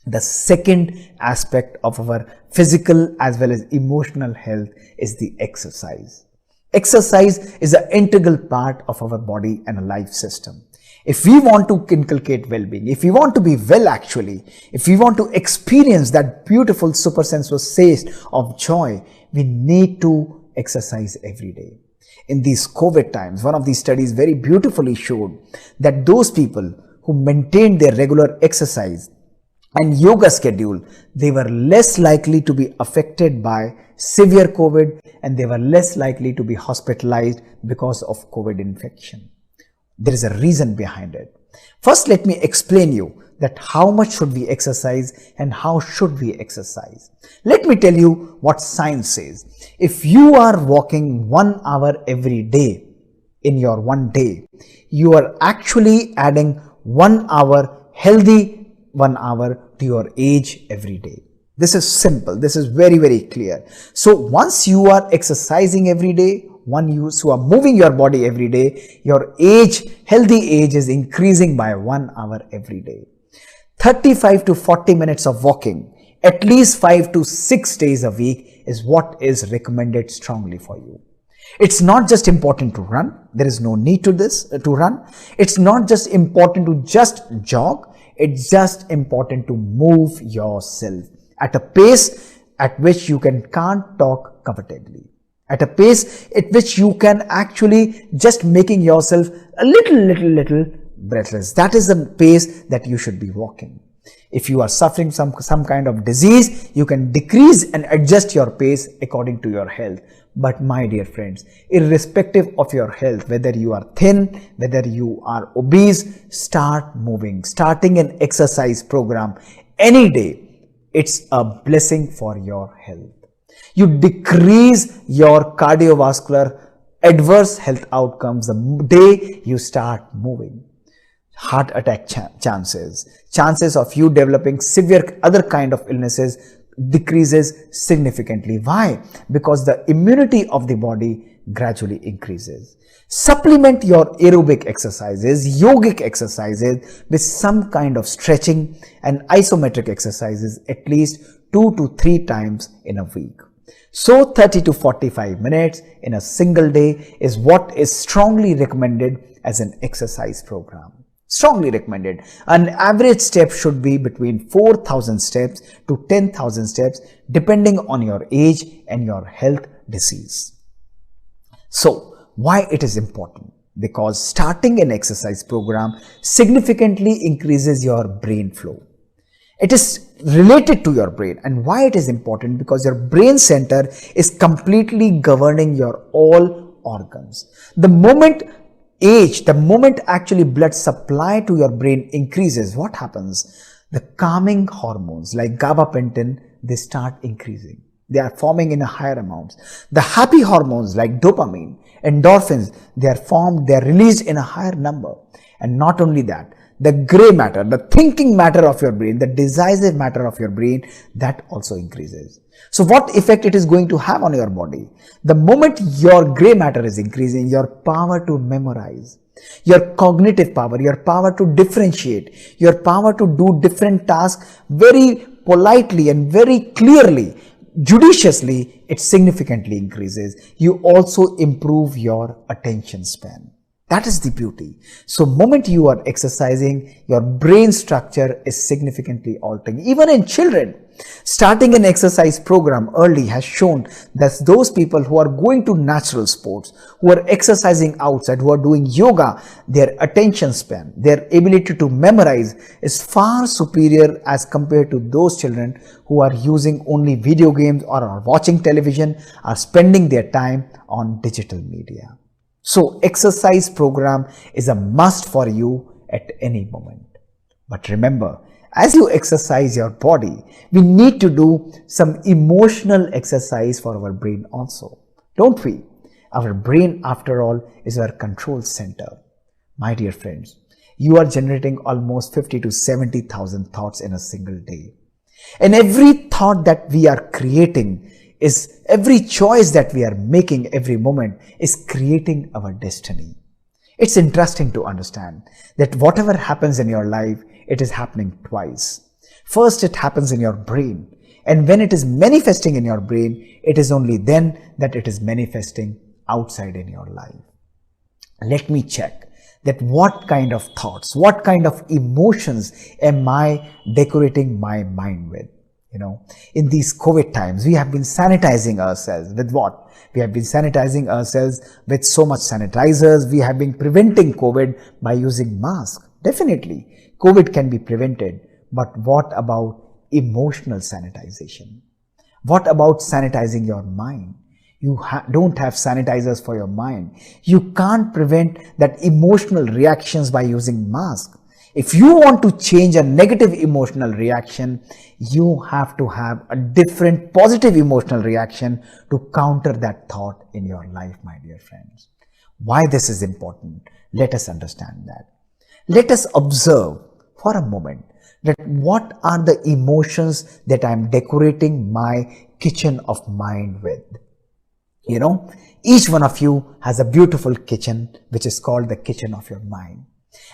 The second aspect of our physical as well as emotional health is the exercise. Exercise is an integral part of our body and a life system. If we want to inculcate well-being, if we want to be well actually, if we want to experience that beautiful supersensuous taste of joy, we need to exercise every day. In these COVID times, one of these studies very beautifully showed that those people who maintained their regular exercise and yoga schedule, they were less likely to be affected by severe COVID, and they were less likely to be hospitalized because of COVID infection. There is a reason behind it. First, let me explain you that how much should we exercise and how should we exercise. Let me tell you what science says. If you are walking 1 hour every day in your one day, you are actually adding 1 hour, healthy 1 hour to your age every day. This is simple. This is very, very clear. So once you are exercising every day, you are moving your body every day, your age, healthy age is increasing by 1 hour every day. 35 to 40 minutes of walking, at least 5 to 6 days a week is what is recommended strongly for you. It's not just important to run. There is no need to run. It's not just important to just jog. It's just important to move yourself at a pace at which you can't talk comfortably, at a pace at which you can actually just making yourself a little breathless. That is the pace that you should be walking. If you are suffering some kind of disease, you can decrease and adjust your pace according to your health. But my dear friends, irrespective of your health, whether you are thin, whether you are obese, start moving. Starting an exercise program any day, it's a blessing for your health. You decrease your cardiovascular adverse health outcomes the day you start moving. Heart attack chances of you developing severe other kind of illnesses decreases significantly. Why? Because the immunity of the body gradually increases. Supplement your aerobic exercises, yogic exercises with some kind of stretching and isometric exercises at least 2 to 3 times in a week. So 30 to 45 minutes in a single day is what is strongly recommended as an exercise program. Strongly recommended. An average step should be between 4,000 steps to 10,000 steps depending on your age and your health disease. So why it is important? Because starting an exercise program significantly increases your brain flow. It is related to your brain. And why it is important? Because your brain center is completely governing your all organs. The moment actually blood supply to your brain increases, what happens? The calming hormones like gabapentin, they start increasing. They are forming in a higher amounts. The happy hormones like dopamine, endorphins, they are released in a higher number. And not only that, the gray matter, the thinking matter of your brain, the decisive matter of your brain, that also increases. So what effect it is going to have on your body? The moment your gray matter is increasing, your power to memorize, your cognitive power, your power to differentiate, your power to do different tasks very politely and very clearly, judiciously, it significantly increases. You also improve your attention span. That is the beauty. So moment you are exercising, your brain structure is significantly altering. Even in children, starting an exercise program early has shown that those people who are going to natural sports, who are exercising outside, who are doing yoga, their attention span, their ability to memorize is far superior as compared to those children who are using only video games or are watching television, are spending their time on digital media. So exercise program is a must for you at any moment. But remember, as you exercise your body, we need to do some emotional exercise for our brain also. Don't we? Our brain, after all, is our control center. My dear friends, you are generating almost 50 to 70,000 thoughts in a single day. And every thought that we are creating is, every choice that we are making every moment is creating our destiny. It's interesting to understand that whatever happens in your life, it is happening twice. First, it happens in your brain. And when it is manifesting in your brain, it is only then that it is manifesting outside in your life. Let me check that what kind of thoughts, what kind of emotions am I decorating my mind with? In these COVID times, we have been sanitizing ourselves with what? We have been sanitizing ourselves with so much sanitizers. We have been preventing COVID by using masks. Definitely, COVID can be prevented. But what about emotional sanitization? What about sanitizing your mind? You don't have sanitizers for your mind. You can't prevent that emotional reactions by using masks. If you want to change a negative emotional reaction, you have to have a different positive emotional reaction to counter that thought in your life, my dear friends. Why this is important? Let us understand that. Let us observe for a moment that what are the emotions that I am decorating my kitchen of mind with. Each one of you has a beautiful kitchen which is called the kitchen of your mind.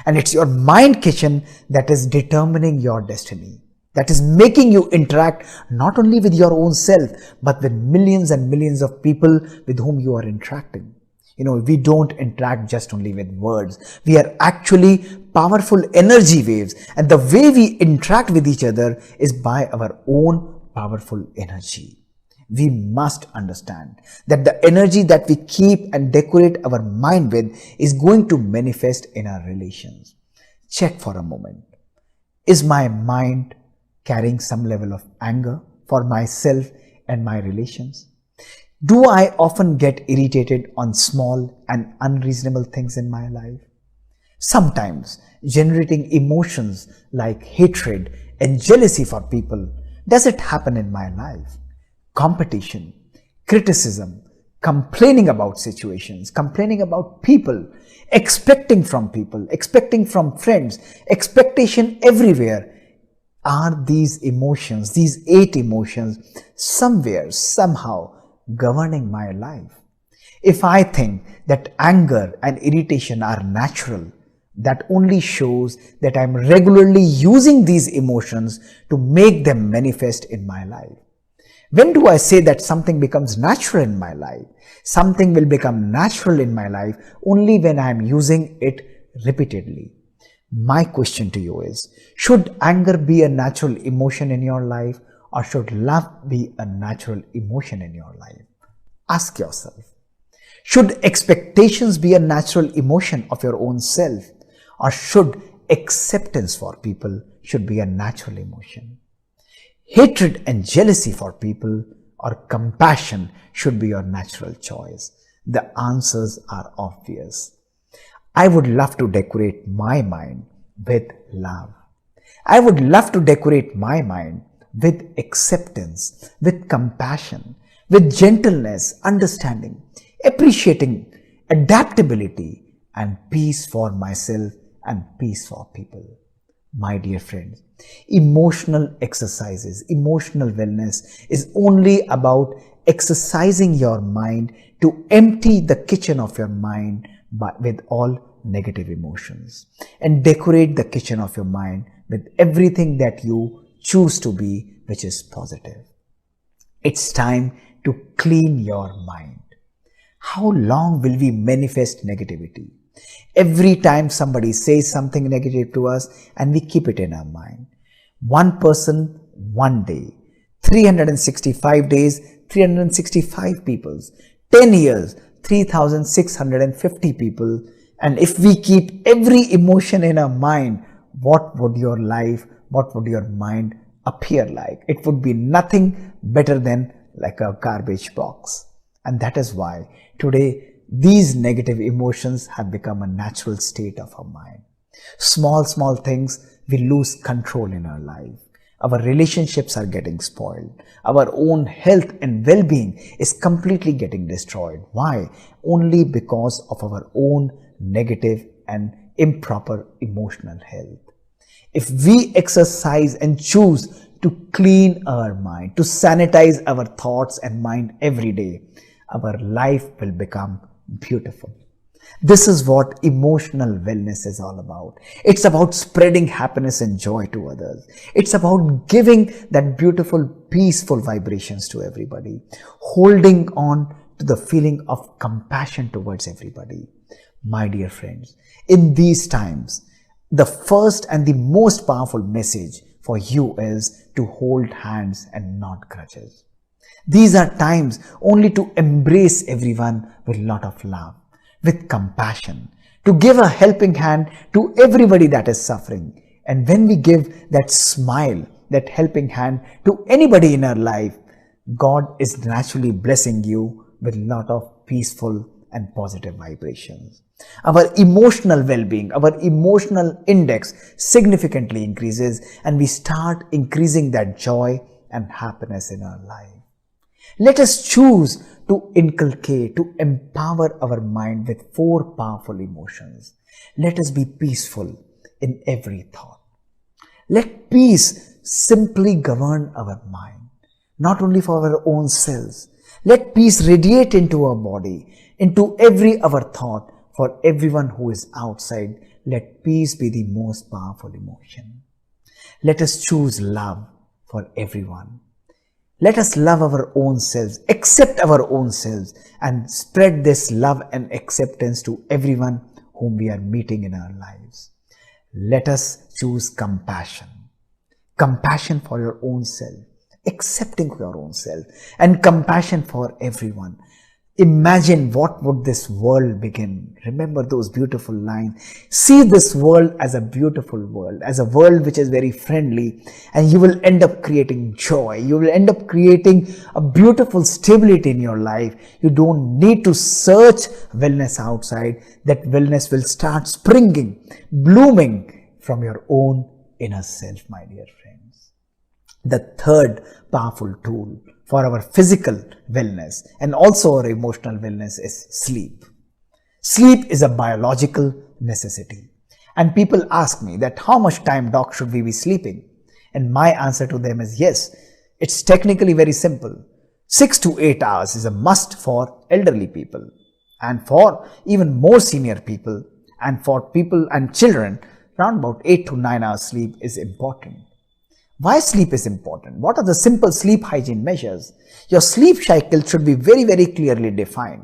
And it's your mind kitchen that is determining your destiny, that is making you interact not only with your own self, but with millions and millions of people with whom you are interacting. We don't interact just only with words. We are actually powerful energy waves. And the way we interact with each other is by our own powerful energy. We must understand that the energy that we keep and decorate our mind with is going to manifest in our relations. Check for a moment. Is my mind carrying some level of anger for myself and my relations? Do I often get irritated on small and unreasonable things in my life? Sometimes generating emotions like hatred and jealousy for people. Does it happen in my life? Competition, criticism, complaining about situations, complaining about people, expecting from friends, expectation everywhere. Are these emotions, these 8 emotions, somewhere, somehow governing my life? If I think that anger and irritation are natural, that only shows that I'm regularly using these emotions to make them manifest in my life. When do I say that something becomes natural in my life? Something will become natural in my life only when I am using it repeatedly. My question to you is, should anger be a natural emotion in your life, or should love be a natural emotion in your life? Ask yourself. Should expectations be a natural emotion of your own self, or should acceptance for people should be a natural emotion? Hatred and jealousy for people or compassion should be your natural choice. The answers are obvious. I would love to decorate my mind with love. I would love to decorate my mind with acceptance, with compassion, with gentleness, understanding, appreciating, adaptability, and peace for myself and peace for people. My dear friends, emotional exercises, emotional wellness is only about exercising your mind to empty the kitchen of your mind with all negative emotions and decorate the kitchen of your mind with everything that you choose to be, which is positive. It's time to clean your mind. How long will we manifest negativity? Every time somebody says something negative to us and we keep it in our mind. One person, one day. 365 days, 365 peoples. 10 years, 3,650 people. And if we keep every emotion in our mind, what would your life, what would your mind appear like? It would be nothing better than like a garbage box. And that is why today these negative emotions have become a natural state of our mind. Small things, we lose control in our life. Our relationships are getting spoiled. Our own health and well-being is completely getting destroyed. Why? Only because of our own negative and improper emotional health. If we exercise and choose to clean our mind, to sanitize our thoughts and mind every day, our life will become beautiful. This is what emotional wellness is all about. It's about spreading happiness and joy to others. It's about giving that beautiful, peaceful vibrations to everybody, holding on to the feeling of compassion towards everybody. My dear friends, in these times, the first and the most powerful message for you is to hold hands and not grudges. These are times only to embrace everyone with a lot of love, with compassion, to give a helping hand to everybody that is suffering. And when we give that smile, that helping hand to anybody in our life, God is naturally blessing you with a lot of peaceful and positive vibrations. Our emotional well-being, our emotional index significantly increases, and we start increasing that joy and happiness in our life. Let us choose to inculcate, to empower our mind with 4 powerful emotions. Let us be peaceful in every thought. Let peace simply govern our mind, not only for our own selves. Let peace radiate into our body, into every our thought. For everyone who is outside, let peace be the most powerful emotion. Let us choose love for everyone. Let us love our own selves, accept our own selves, and spread this love and acceptance to everyone whom we are meeting in our lives. Let us choose compassion. Compassion for your own self, accepting your own self, and compassion for everyone. Imagine what would this world begin. Remember those beautiful lines. See this world as a beautiful world, as a world which is very friendly, and you will end up creating joy. You will end up creating a beautiful stability in your life. You don't need to search wellness outside. That wellness will start springing, blooming from your own inner self, my dear friends. The third powerful tool for our physical wellness and also our emotional wellness is sleep. Sleep is a biological necessity. And people ask me that how much time, doc, should we be sleeping? And my answer to them is yes, it's technically very simple. 6 to 8 hours is a must for elderly people, and for even more senior people, and for people and children, around about 8 to 9 hours sleep is important. Why sleep is important? What are the simple sleep hygiene measures? Your sleep cycle should be very clearly defined.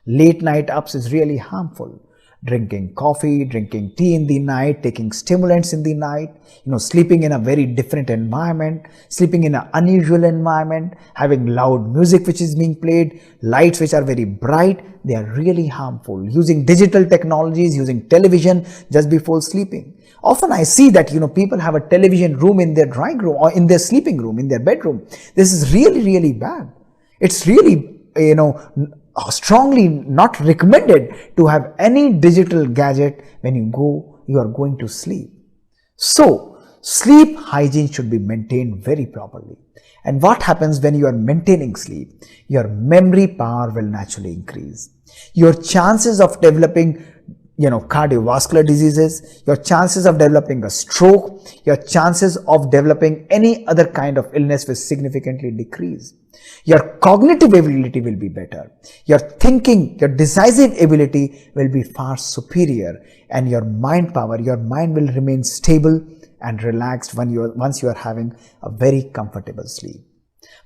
Late night ups is really harmful. Drinking coffee, drinking tea in the night, taking stimulants in the night, sleeping in a very different environment, sleeping in an unusual environment, having loud music which is being played, lights which are very bright, they are really harmful. Using digital technologies, using television just before sleeping. Often I see that, people have a television room in their drawing room or in their sleeping room, in their bedroom. This is really bad. It's really, strongly not recommended to have any digital gadget when you are going to sleep. So, sleep hygiene should be maintained very properly. And what happens when you are maintaining sleep? Your memory power will naturally increase. Your chances of developing cardiovascular diseases, your chances of developing a stroke, your chances of developing any other kind of illness will significantly decrease. Your cognitive ability will be better. Your thinking, your decisive ability will be far superior, and your mind power, your mind will remain stable and relaxed once you are having a very comfortable sleep.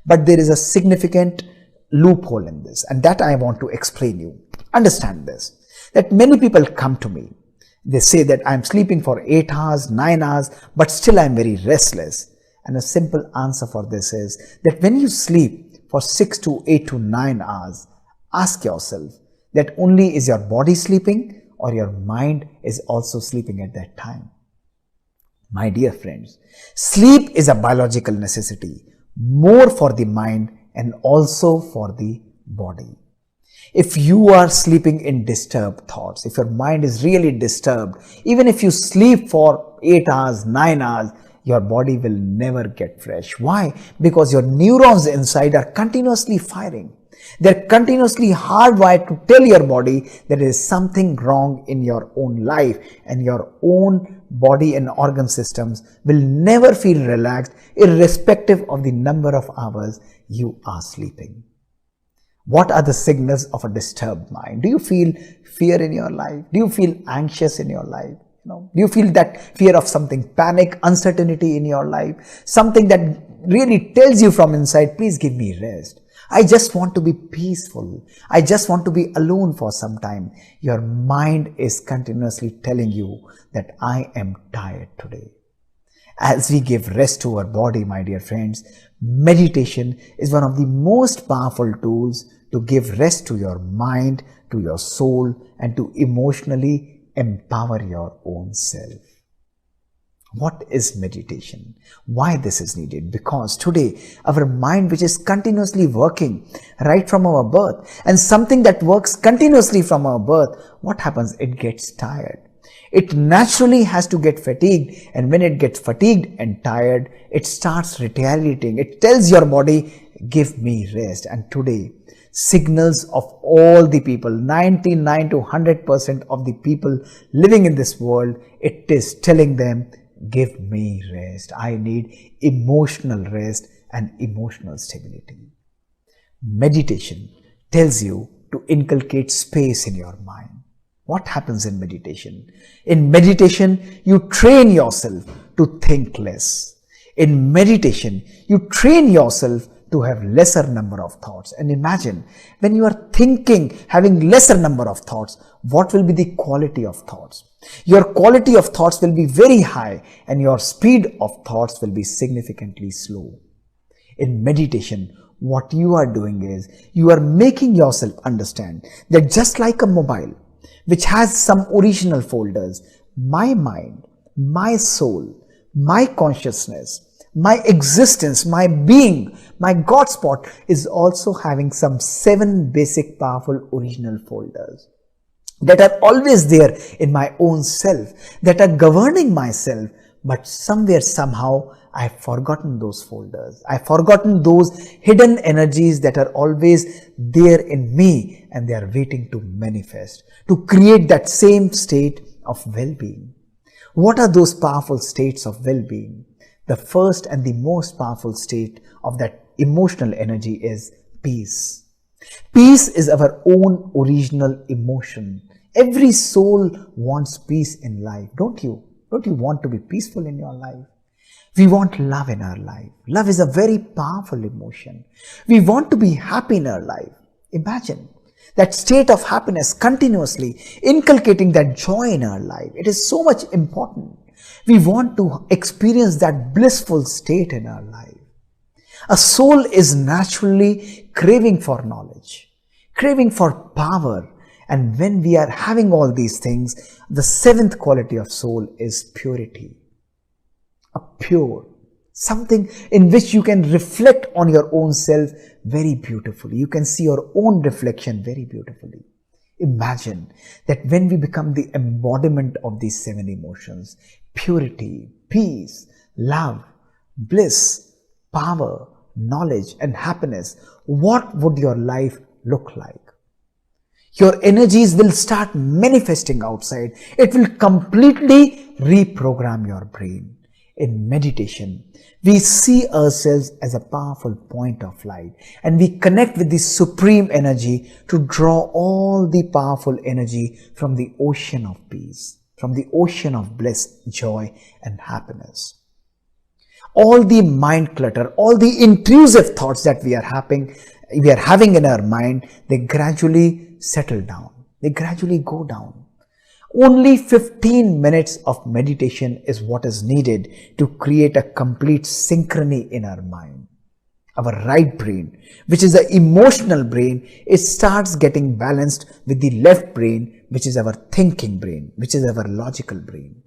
But there is a significant loophole in this, and that I want to explain you. Understand this, that many people come to me. They say that I'm sleeping for 8 hours, 9 hours, but still I'm very restless. And a simple answer for this is that when you sleep for 6 to 8 to 9 hours, ask yourself that only is your body sleeping or your mind is also sleeping at that time. My dear friends, sleep is a biological necessity, more for the mind and also for the body. If you are sleeping in disturbed thoughts, if your mind is really disturbed, even if you sleep for 8 hours, 9 hours, your body will never get fresh. Why? Because your neurons inside are continuously firing. They're continuously hardwired to tell your body that there is something wrong in your own life, and your own body and organ systems will never feel relaxed irrespective of the number of hours you are sleeping. What are the signals of a disturbed mind? Do you feel fear in your life? Do you feel anxious in your life? Do you feel that fear of something, panic, uncertainty in your life? Something that really tells you from inside, please give me rest. I just want to be peaceful. I just want to be alone for some time. Your mind is continuously telling you that I am tired today. As we give rest to our body, my dear friends, meditation is one of the most powerful tools to give rest to your mind, to your soul, and to emotionally empower your own self. What is meditation? Why this is needed? Because today our mind, which is continuously working right from our birth, and something that works continuously from our birth, what happens? It gets tired. It naturally has to get fatigued, and when it gets fatigued and tired, it starts retaliating. It tells your body, give me rest. And today, signals of all the people, 99 to 100% of the people living in this world, it is telling them, give me rest. I need emotional rest and emotional stability. Meditation tells you to inculcate space in your mind. What happens in meditation? In meditation, you train yourself to think less. In meditation, you train yourself to have lesser number of thoughts. And imagine, when you are thinking, having lesser number of thoughts, what will be the quality of thoughts? Your quality of thoughts will be very high, and your speed of thoughts will be significantly slow. In meditation, what you are doing is, you are making yourself understand that just like a mobile, which has some original folders, my mind, my soul, my consciousness, my existence, my being, my God spot is also having some 7 basic powerful original folders that are always there in my own self, that are governing myself, but somewhere, somehow, I've forgotten those folders. I've forgotten those hidden energies that are always there in me, and they are waiting to manifest, to create that same state of well-being. What are those powerful states of well-being? The first and the most powerful state of that emotional energy is peace. Peace is our own original emotion. Every soul wants peace in life, don't you? Don't you want to be peaceful in your life? We want love in our life. Love is a very powerful emotion. We want to be happy in our life. Imagine that state of happiness, continuously inculcating that joy in our life. It is so much important. We want to experience that blissful state in our life. A soul is naturally craving for knowledge, craving for power. And when we are having all these things, the 7th quality of soul is purity. A pure, something in which you can reflect on your own self very beautifully. You can see your own reflection very beautifully. Imagine that when we become the embodiment of these 7 emotions, purity, peace, love, bliss, power, knowledge, and happiness, what would your life look like? Your energies will start manifesting outside. It will completely reprogram your brain. In meditation, we see ourselves as a powerful point of light, and we connect with the supreme energy to draw all the powerful energy from the ocean of peace, from the ocean of bliss, joy, and happiness. All the mind clutter, all the intrusive thoughts that we are having in our mind, they gradually settle down. They gradually go down. Only 15 minutes of meditation is what is needed to create a complete synchrony in our mind. Our right brain, which is the emotional brain, it starts getting balanced with the left brain, which is our thinking brain, which is our logical brain.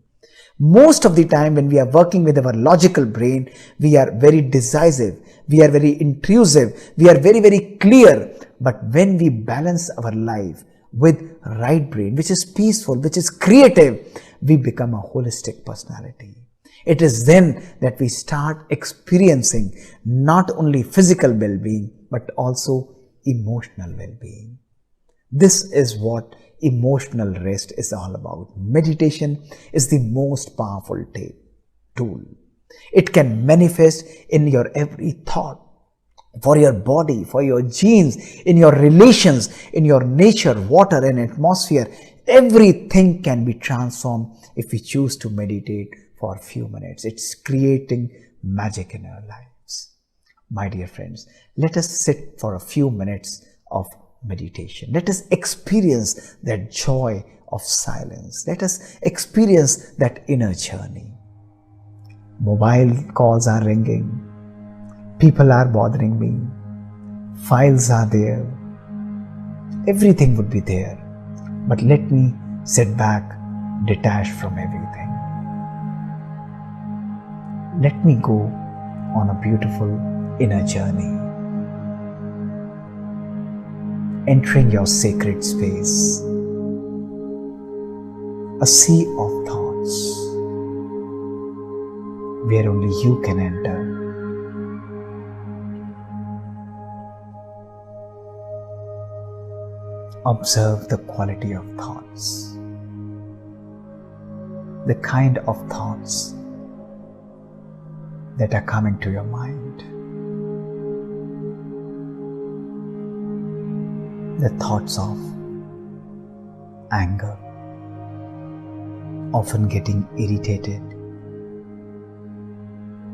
Most of the time when we are working with our logical brain, we are very decisive, we are very intrusive, we are very, very clear. But when we balance our life with right brain, which is peaceful, which is creative, we become a holistic personality. It is then that we start experiencing not only physical well-being, but also emotional well-being. This is what emotional rest is all about. Meditation is the most powerful tool. It can manifest in your every thought, for your body, for your genes, in your relations, in your nature, water and atmosphere. Everything can be transformed if we choose to meditate for a few minutes. It's creating magic in our lives. My dear friends, let us sit for a few minutes of meditation. Let us experience that joy of silence. Let us experience that inner journey. Mobile calls are ringing. People are bothering me. Files are there. Everything would be there. But let me sit back, detached from everything. Let me go on a beautiful inner journey. Entering your sacred space. A sea of thoughts where only you can enter. Observe the quality of thoughts, the kind of thoughts that are coming to your mind. The thoughts of anger, often getting irritated,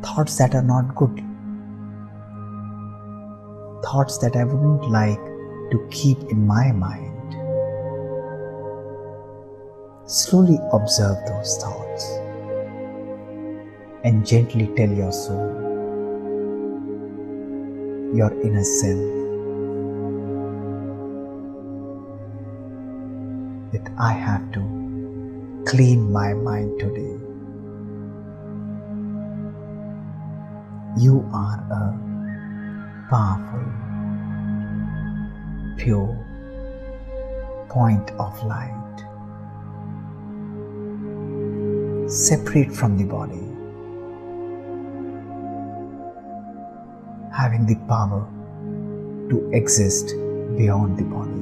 thoughts that are not good, thoughts that I wouldn't like to keep in my mind. Slowly observe those thoughts and gently tell your soul, your inner self, that I have to clean my mind today. You are a powerful, pure point of light, separate from the body, having the power to exist beyond the body.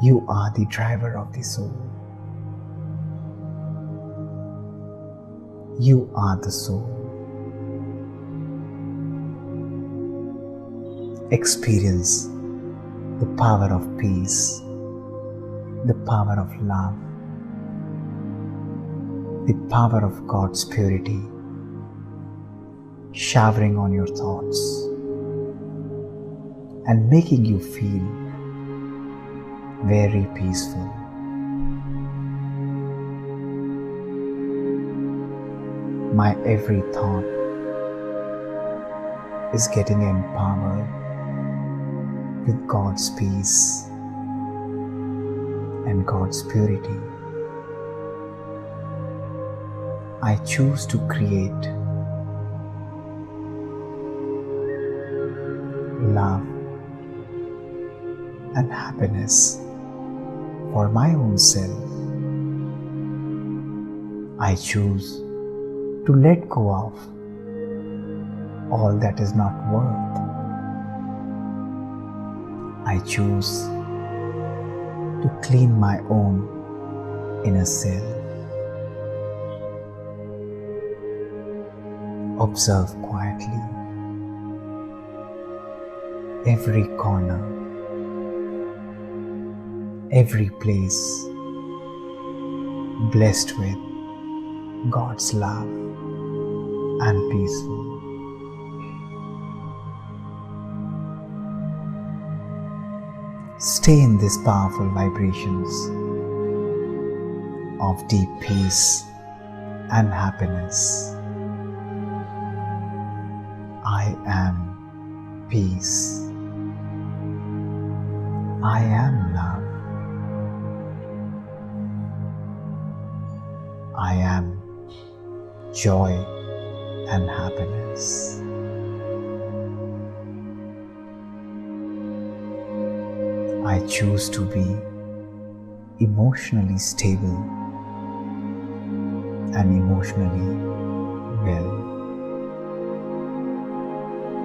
You are the driver of the soul. You are the soul. Experience the power of peace, the power of love, the power of God's purity showering on your thoughts and making you feel very peaceful. My every thought is getting empowered with God's peace and God's purity. I choose to create love and happiness for my own self. I choose to let go of all that is not worth. I choose to clean my own inner cell. Observe quietly every corner, every place blessed with God's love and peaceful. Stay in these powerful vibrations of deep peace and happiness. I am peace. I am love. I am joy and happiness. I choose to be emotionally stable and emotionally well.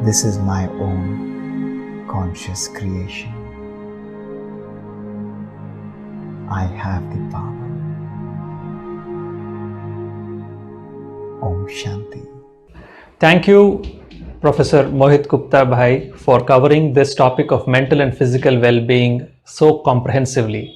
This is my own conscious creation. I have the power. Om Shanti. Thank you, Professor Mohit Gupta Bhai, for covering this topic of mental and physical well-being so comprehensively.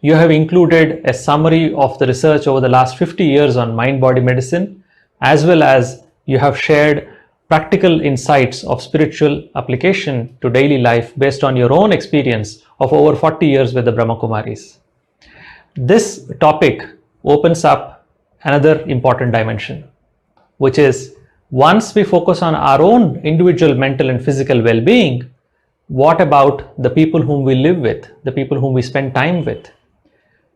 You have included a summary of the research over the last 50 years on mind-body medicine, as well as you have shared practical insights of spiritual application to daily life based on your own experience of over 40 years with the Brahma Kumaris. This topic opens up another important dimension, which is once we focus on our own individual mental and physical well-being, what about the people whom we live with, the people whom we spend time with?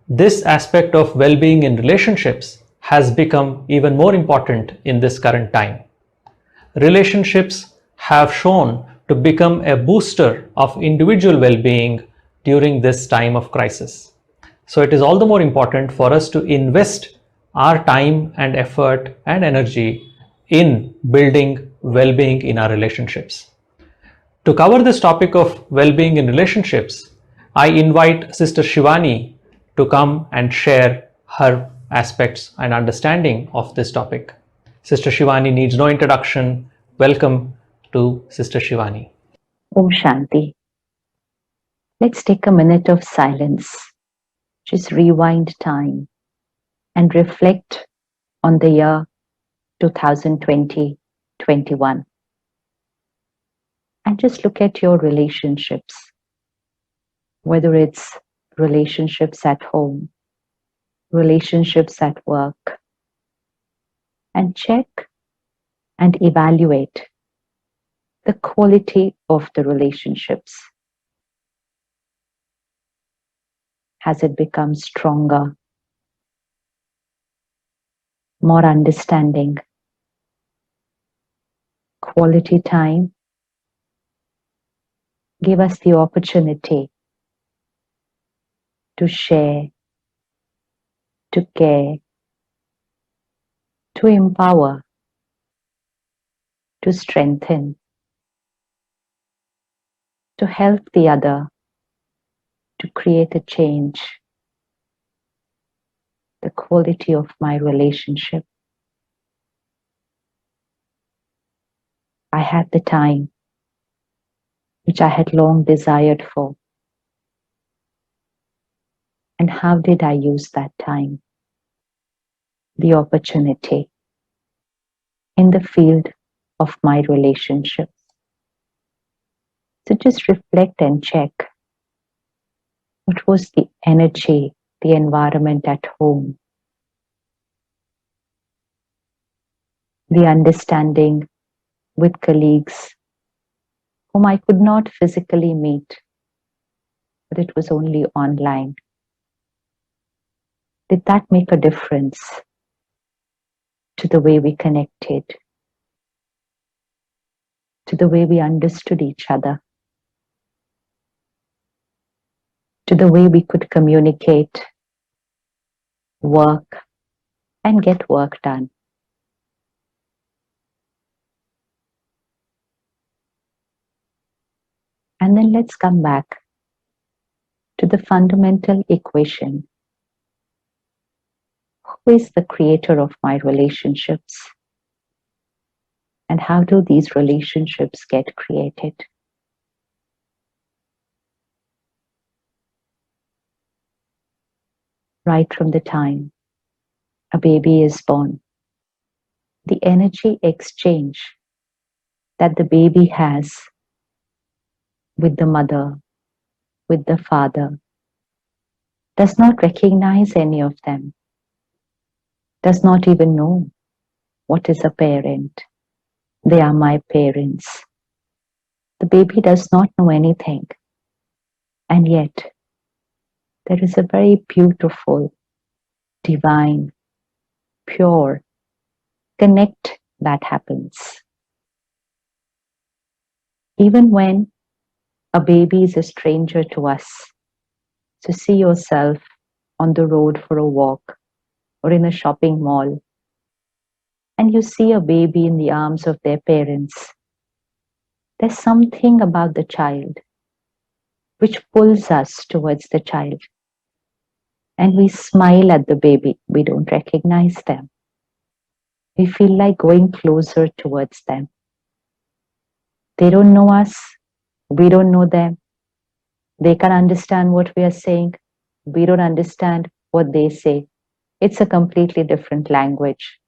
This aspect of well-being in relationships has become even more important in this current time. Relationships have shown to become a booster of individual well-being during this time of crisis. So it is all the more important for us to invest our time and effort and energy in building well-being in our relationships. To cover this topic of well-being in relationships, I invite Sister Shivani to come and share her aspects and understanding of this topic. Sister Shivani needs no introduction. Welcome to Sister Shivani. Om Shanti. Let's take a minute of silence. Just rewind time and reflect on the year 2020-21. And just look at your relationships, whether it's relationships at home, relationships at work, and check and evaluate the quality of the relationships. Has it become stronger, more understanding? Quality time give us the opportunity to share, to care, to empower, to strengthen, to help the other, to create a change. The quality of my relationship. I had the time which I had long desired for. And how did I use that time? The opportunity in the field of my relationships. So just reflect and check. What was the energy, the environment at home? The understanding with colleagues whom I could not physically meet, but it was only online. Did that make a difference to the way we connected, to the way we understood each other, to the way we could communicate, work, and get work done? And then let's come back to to the fundamental equation. Who is the creator of my relationships? And how do these relationships get created? Right from the time a baby is born, the energy exchange that the baby has with the mother, with the father, does not recognize any of them, does not even know what is a parent. They are my parents. The baby does not know anything. And yet, there is a very beautiful, divine, pure connect that happens. Even when a baby is a stranger to us, to see yourself on the road for a walk or in a shopping mall, and you see a baby in the arms of their parents, there's something about the child which pulls us towards the child. And we smile at the baby. We don't recognize them. We feel like going closer towards them. They don't know us. We don't know them. They can understand what we are saying. We don't understand what they say. It's a completely different language.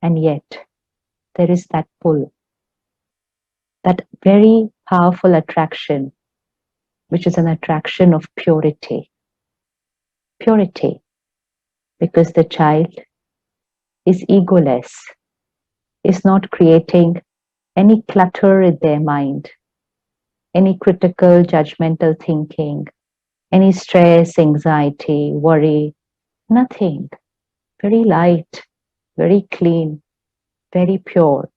And yet, there is that pull, that very powerful attraction, which is an attraction of purity. Purity, because the child is egoless, is not creating any clutter in their mind, any critical, judgmental thinking, any stress, anxiety, worry, nothing. Very light, very clean, very pure.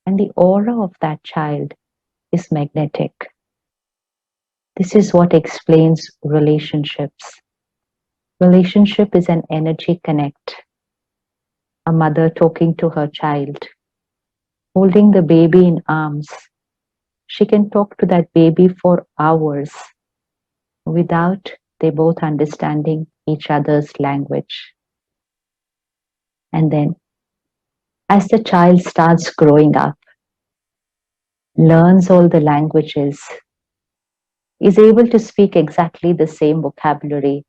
And the aura of that child is magnetic. This is what explains relationships. Relationship is an energy connect. A mother talking to her child, holding the baby in arms. She can talk to that baby for hours without they both understanding each other's language. And then, as the child starts growing up, learns all the languages, is able to speak exactly the same vocabulary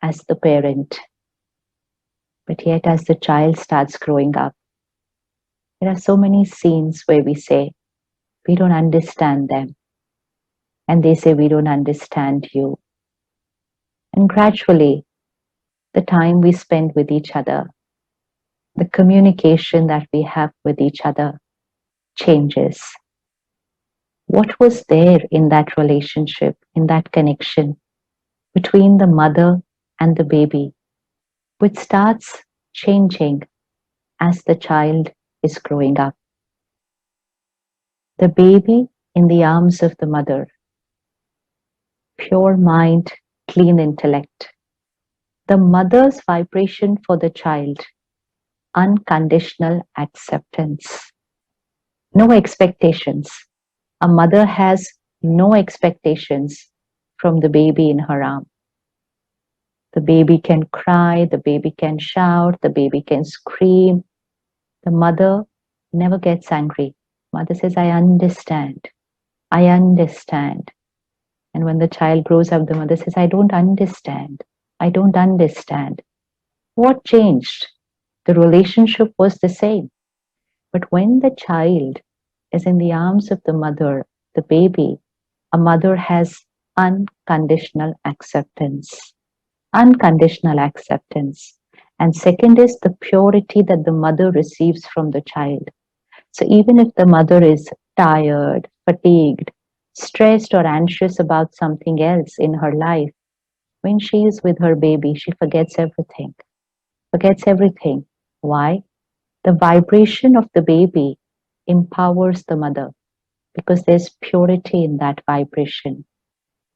as the parent. But yet, as the child starts growing up, there are so many scenes where we say, we don't understand them. And they say, we don't understand you. And gradually, the time we spend with each other, the communication that we have with each other changes. What was there in that relationship, in that connection between the mother and the baby, which starts changing as the child is growing up? The baby in the arms of the mother, pure mind, clean intellect. The mother's vibration for the child, unconditional acceptance. No expectations. A mother has no expectations from the baby in her arm. The baby can cry, the baby can shout, the baby can scream. The mother never gets angry. Mother says, I understand. I understand. And when the child grows up, the mother says, I don't understand. I don't understand. What changed? The relationship was the same. But when the child is in the arms of the mother, the baby, a mother has unconditional acceptance. Unconditional acceptance. And second is the purity that the mother receives from the child. So even if the mother is tired, fatigued, stressed or anxious about something else in her life, when she is with her baby, she forgets everything. Forgets everything. Why? The vibration of the baby empowers the mother because there's purity in that vibration.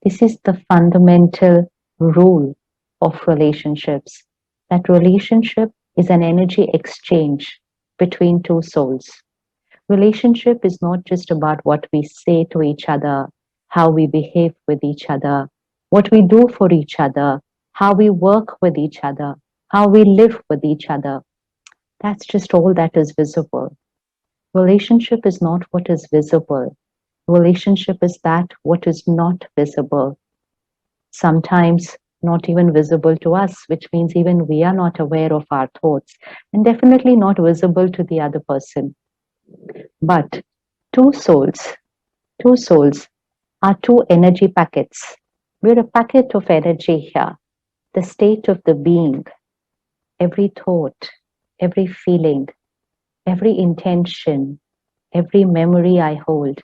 This is the fundamental rule of relationships. That relationship is an energy exchange between two souls. Relationship is not just about what we say to each other, how we behave with each other, what we do for each other, how we work with each other, how we live with each other. That's just all that is visible. Relationship is not what is visible. Relationship is that what is not visible. Sometimes not even visible to us, which means even we are not aware of our thoughts, and definitely not visible to the other person. But two souls, two souls are two energy packets. We're a packet of energy here, the state of the being, every thought, every feeling, every intention, every memory I hold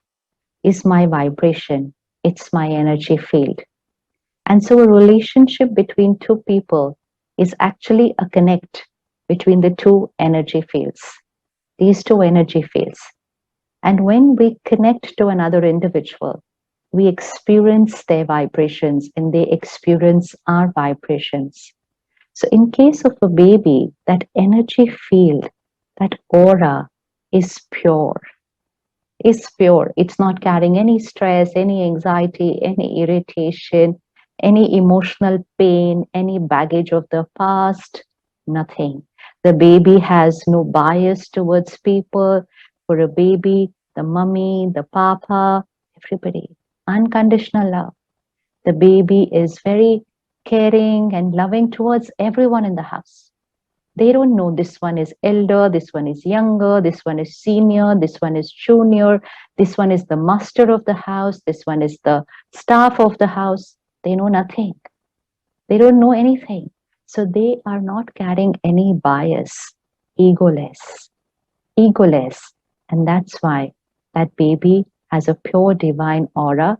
is my vibration. It's my energy field. And so a relationship between two people is actually a connect between the two energy fields, these two energy fields. And when we connect to another individual, we experience their vibrations and they experience our vibrations. So in case of a baby, that energy field, that aura is pure. Is pure. It's not carrying any stress, any anxiety, any irritation, any emotional pain, any baggage of the past, nothing. The baby has no bias towards people. For a baby, the mummy, the papa, everybody, unconditional love. The baby is very caring and loving towards everyone in the house. They don't know this one is elder, this one is younger, this one is senior, this one is junior, this one is the master of the house, this one is the staff of the house. They know nothing. They don't know anything. So they are not carrying any bias, egoless, egoless. And that's why that baby has a pure divine aura.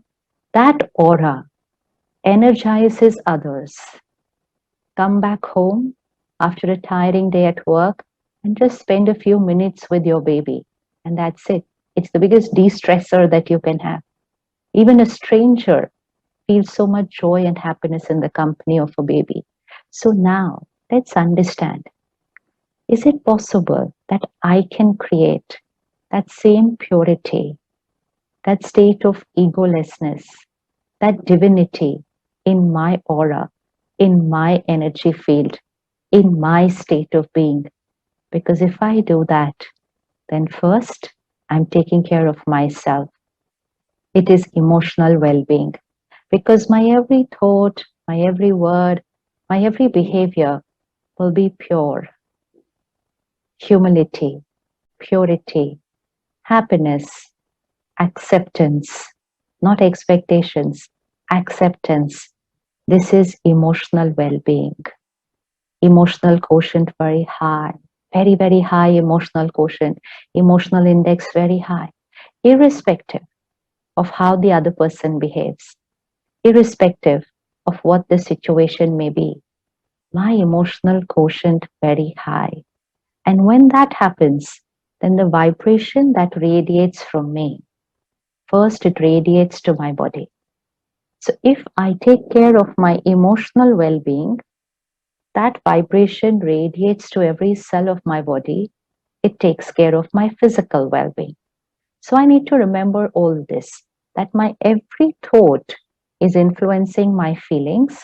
That aura energizes others. Come back home after a tiring day at work and just spend a few minutes with your baby. And that's it. It's the biggest de-stressor that you can have. Even a stranger feels so much joy and happiness in the company of a baby. So now let's understand, is it possible that I can create that same purity, that state of egolessness, that divinity in my aura, in my energy field, in my state of being? Because if I do that, then first I'm taking care of myself. It is emotional well-being, because my every thought, my every word, my every behavior will be pure. Humility, purity, happiness, acceptance, not expectations, acceptance. This is emotional well-being. Emotional quotient very high, very, very high emotional quotient, emotional index very high, irrespective of how the other person behaves, irrespective of what the situation may be. My emotional quotient very high. And when that happens, then the vibration that radiates from me, first it radiates to my body. So if I take care of my emotional well-being, that vibration radiates to every cell of my body. It takes care of my physical well-being. So I need to remember all this, that my every thought is influencing my feelings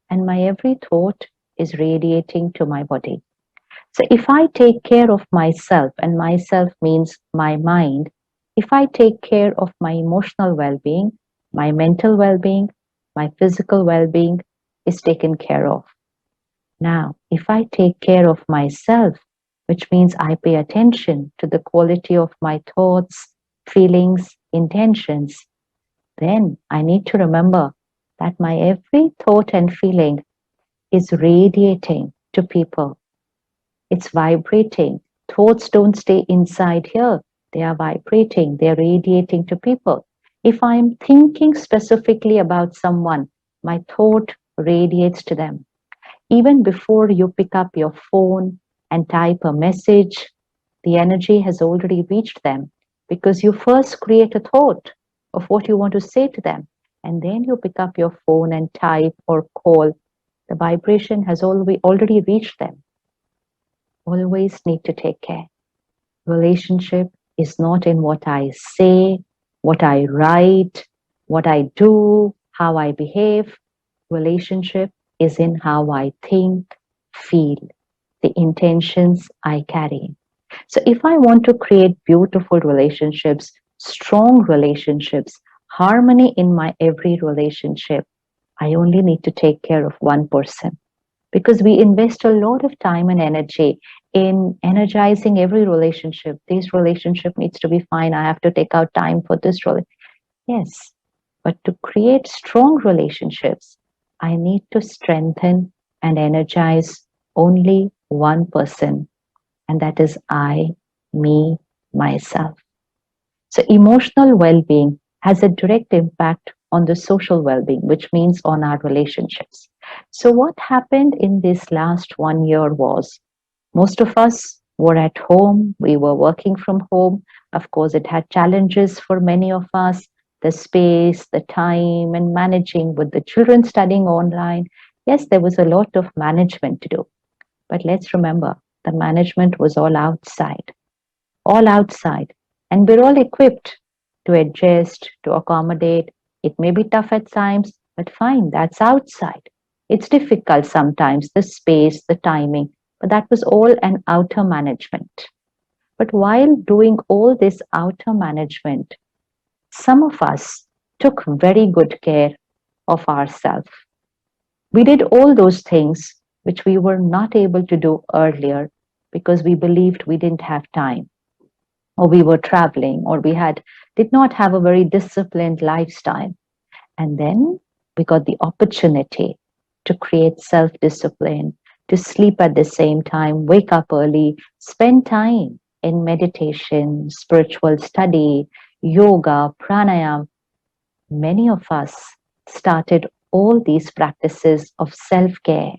and my every thought is radiating to my body. So if I take care of myself, and myself means my mind, if I take care of my emotional well-being, my mental well-being, my physical well-being is taken care of. Now, if I take care of myself, which means I pay attention to the quality of my thoughts, feelings, intentions, then I need to remember that my every thought and feeling is radiating to people. It's vibrating. Thoughts don't stay inside here. They are vibrating. They're radiating to people. If I'm thinking specifically about someone, my thought radiates to them. Even before you pick up your phone and type a message, the energy has already reached them, because you first create a thought of what you want to say to them, and then you pick up your phone and type or call. The vibration has already reached them. Always need to take care. Relationship is not in what I say, what I write, what I do, how I behave. Relationship is in how I think, feel, the intentions I carry. So if I want to create beautiful relationships, strong relationships, harmony in my every relationship, I only need to take care of one person, because we invest a lot of time and energy in energizing every relationship. This relationship needs to be fine. I have to take out time for this relationship. Yes, but to create strong relationships, I need to strengthen and energize only one person, and that is I, me, myself. So emotional well-being has a direct impact on the social well-being, which means on our relationships. So what happened in this last 1 year was most of us were at home, we were working from home. Of course, it had challenges for many of us, the space, the time, and managing with the children studying online. Yes, there was a lot of management to do. But let's remember, the management was all outside, all outside. And we're all equipped to adjust, to accommodate. It may be tough at times, but fine, that's outside. It's difficult sometimes, the space, the timing, but that was all an outer management. But while doing all this outer management, some of us took very good care of ourselves. We did all those things which we were not able to do earlier because we believed we didn't have time, or we were traveling, or we had did not have a very disciplined lifestyle. And then we got the opportunity to create self-discipline, to sleep at the same time, wake up early, spend time in meditation, spiritual study, yoga, pranayama. Many of us started all these practices of self-care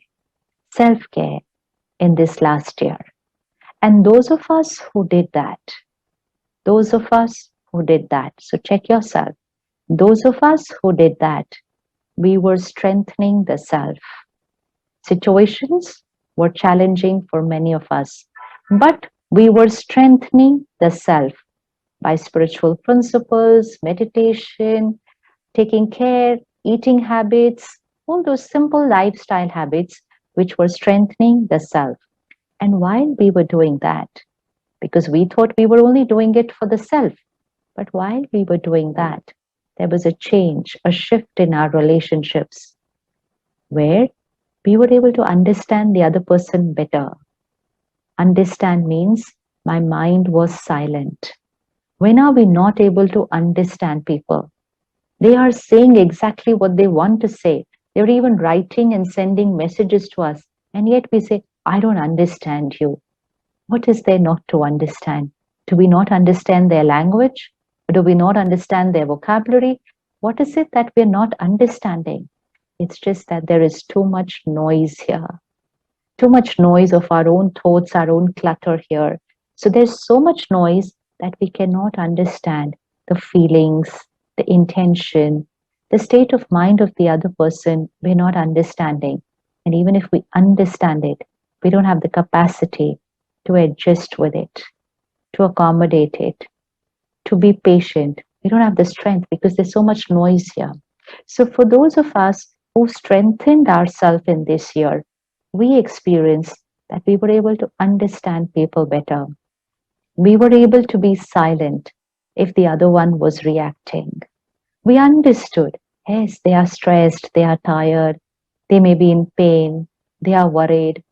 in this last year. And those of us who did that, so check yourself. Those of us who did that, we were strengthening the self. Situations were challenging for many of us, but we were strengthening the self by spiritual principles, meditation, taking care, eating habits, all those simple lifestyle habits which were strengthening the self. And while we were doing that, because we thought we were only doing it for the self, but while we were doing that, there was a change, a shift in our relationships where we were able to understand the other person better. Understand means my mind was silent. When are we not able to understand people? They are saying exactly what they want to say. They're even writing and sending messages to us. And yet we say, I don't understand you. What is there not to understand? Do we not understand their language? Or do we not understand their vocabulary? What is it that we're not understanding? It's just that there is too much noise here. Too much noise of our own thoughts, our own clutter here. So there's so much noise that we cannot understand the feelings, the intention, the state of mind of the other person. We're not understanding. And even if we understand it, we don't have the capacity to adjust with it, to accommodate it, to be patient. We don't have the strength because there's so much noise here. So for those of us who strengthened ourselves in this year, we experienced that we were able to understand people better. We were able to be silent if the other one was reacting. We understood, yes, they are stressed, they are tired, they may be in pain, they are worried.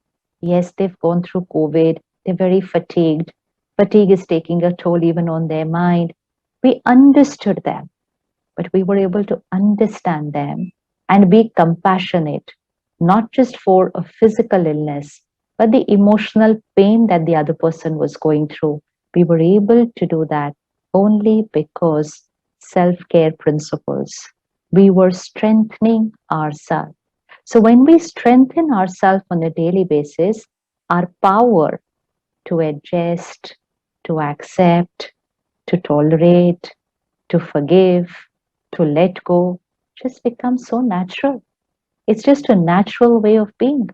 Yes, they've gone through COVID, they're very fatigued. Fatigue is taking a toll even on their mind. We understood them, but we were able to understand them and be compassionate, not just for a physical illness, but the emotional pain that the other person was going through. We were able to do that only because self-care principles. We were strengthening ourselves. So when we strengthen ourselves on a daily basis, our power to adjust, to accept, to tolerate, to forgive, to let go just becomes so natural. It's just a natural way of being.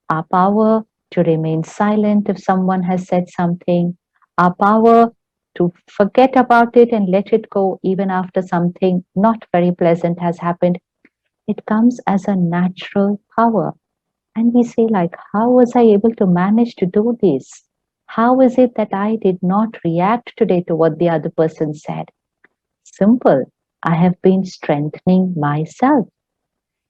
Our power to remain silent if someone has said something, our power to forget about it and let it go even after something not very pleasant has happened. It comes as a natural power. And we say, like, how was I able to manage to do this? How is it that I did not react today to what the other person said? Simple. I have been strengthening myself.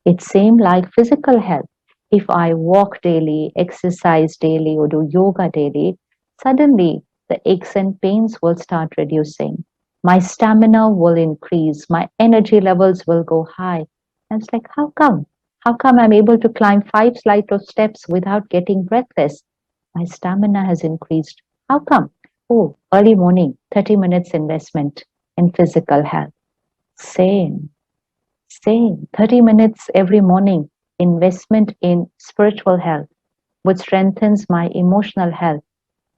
It's same like physical health. If I walk daily, exercise daily, or do yoga daily, suddenly the aches and pains will start reducing. My stamina will increase. My energy levels will go high. And it's like, how come? How come I'm able to climb 5 flights of steps without getting breathless? My stamina has increased. How come? Oh, early morning, 30 minutes investment in physical health. Same. Same, 30 minutes every morning, investment in spiritual health, which strengthens my emotional health.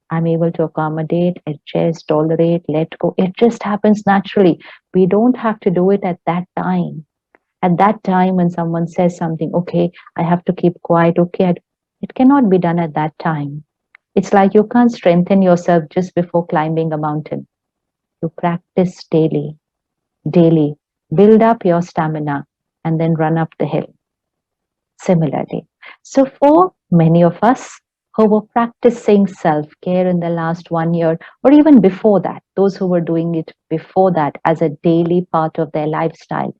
I'm able to accommodate, adjust, tolerate, let go. It just happens naturally. We don't have to do it at that time. At that time, when someone says something, okay, I have to keep quiet, okay, it cannot be done at that time. It's like you can't strengthen yourself just before climbing a mountain. You practice daily, daily. Build up your stamina and then run up the hill. Similarly. So, for many of us who were practicing self care in the last 1 year, or even before that, those who were doing it before that as a daily part of their lifestyle,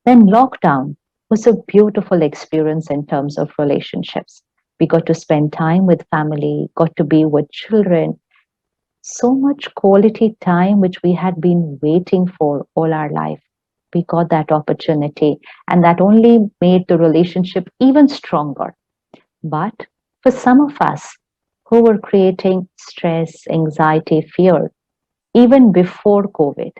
then lockdown was a beautiful experience in terms of relationships. We got to spend time with family, got to be with children, so much quality time which we had been waiting for all our life. We got that opportunity, and that only made the relationship even stronger. But for some of us who were creating stress, anxiety, fear, even before COVID,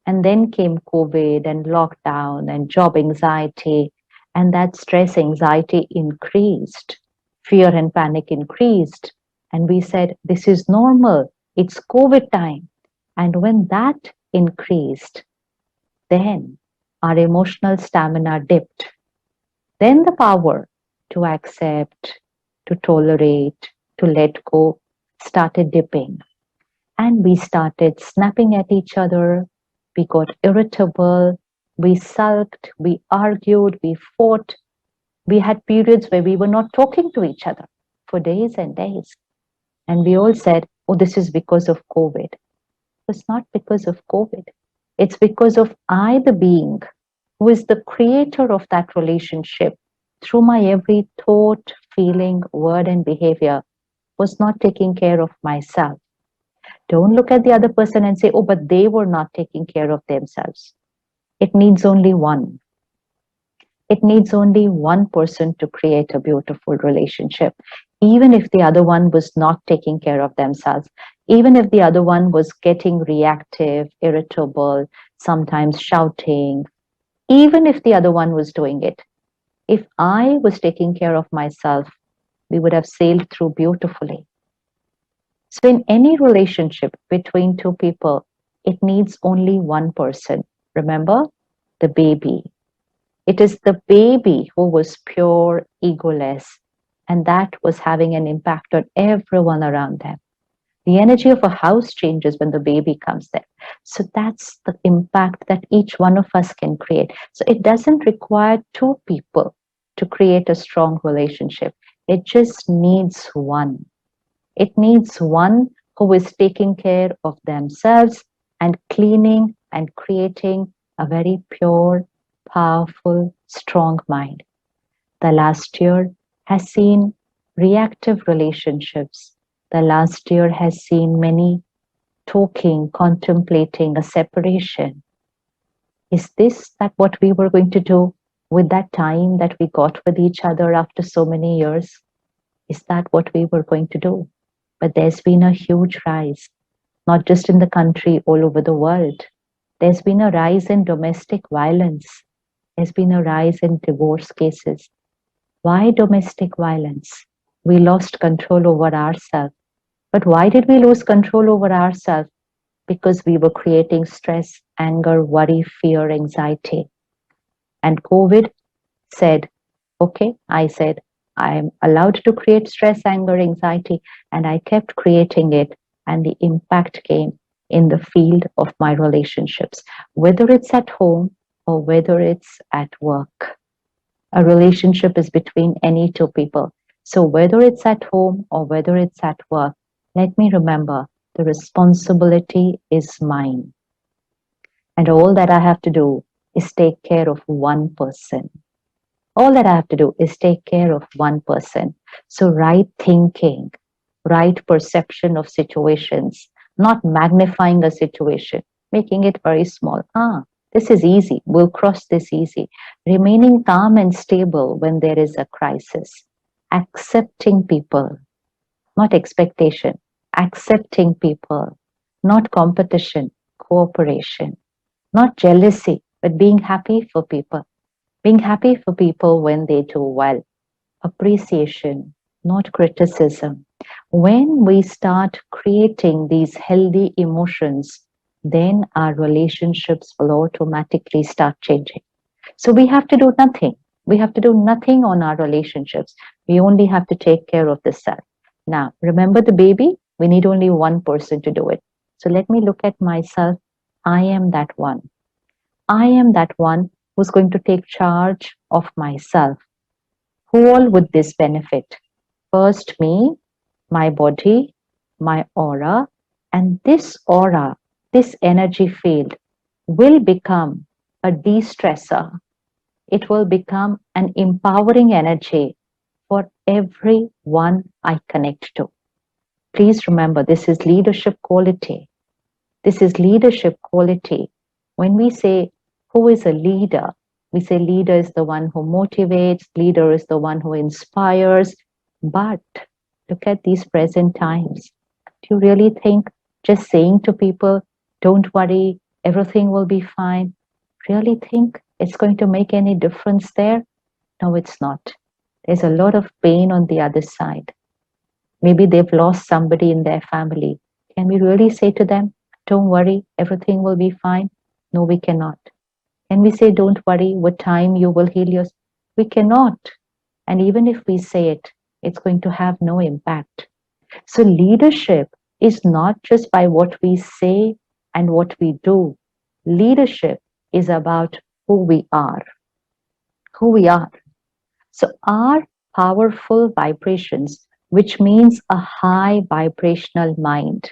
and then came COVID and lockdown and job anxiety, and that stress, anxiety increased, fear and panic increased. And we said, this is normal, it's COVID time. And when that increased, then our emotional stamina dipped. Then the power to accept, to tolerate, to let go started dipping. And we started snapping at each other. We got irritable. We sulked. We argued. We fought. We had periods where we were not talking to each other for days and days. And we all said, oh, this is because of COVID. It's not because of COVID. It's because of I, the being, who is the creator of that relationship, through my every thought, feeling, word, and behavior, was not taking care of myself. Don't look at the other person and say, oh, but they were not taking care of themselves. It needs only one. It needs only one person to create a beautiful relationship. Even if the other one was not taking care of themselves, even if the other one was getting reactive, irritable, sometimes shouting, even if the other one was doing it, if I was taking care of myself, we would have sailed through beautifully. So, in any relationship between two people, it needs only one person. Remember, the baby. It is the baby who was pure, egoless, and that was having an impact on everyone around them. The energy of a house changes when the baby comes there. So that's the impact that each one of us can create. So it doesn't require two people to create a strong relationship. It just needs one. It needs one who is taking care of themselves and cleaning and creating a very pure, powerful, strong mind. The last year has seen reactive relationships. The last year has seen many talking, contemplating a separation. Is this that what we were going to do with that time that we got with each other after so many years? Is that what we were going to do? But there's been a huge rise, not just in the country, all over the world. There's been a rise in domestic violence. There's been a rise in divorce cases. Why domestic violence? We lost control over ourselves. But why did we lose control over ourselves? Because we were creating stress, anger, worry, fear, anxiety. And COVID said, okay, I said, I'm allowed to create stress, anger, anxiety, and I kept creating it. And the impact came in the field of my relationships, whether it's at home or whether it's at work. A relationship is between any two people. So whether it's at home or whether it's at work, let me remember the responsibility is mine. And all that I have to do is take care of one person. All that I have to do is take care of one person. So right thinking, right perception of situations, not magnifying a situation, making it very small. This is easy. We'll cross this easy. Remaining calm and stable when there is a crisis. Accepting people, not expectation. Accepting people, not competition, cooperation. Not jealousy, but being happy for people. Being happy for people when they do well. Appreciation, not criticism. When we start creating these healthy emotions, then our relationships will automatically start changing. So we have to do nothing. We have to do nothing on our relationships. We only have to take care of the self. Now, remember the baby? We need only one person to do it. So let me look at myself. I am that one. I am that one who's going to take charge of myself. Who all would this benefit? First, me, my body, my aura, and this aura, this energy field will become a de stressor. It will become an empowering energy for everyone I connect to. Please remember, this is leadership quality. This is leadership quality. When we say who is a leader, we say leader is the one who motivates, leader is the one who inspires. But look at these present times. Do you really think just saying to people, don't worry, everything will be fine, really think it's going to make any difference there? No, it's not. There's a lot of pain on the other side. Maybe they've lost somebody in their family. Can we really say to them, don't worry, everything will be fine? No, we cannot. Can we say, don't worry, with time you will heal yourself? We cannot. And even if we say it, it's going to have no impact. So leadership is not just by what we say and what we do. Leadership is about who we are. Who we are. So our powerful vibrations, which means a high vibrational mind.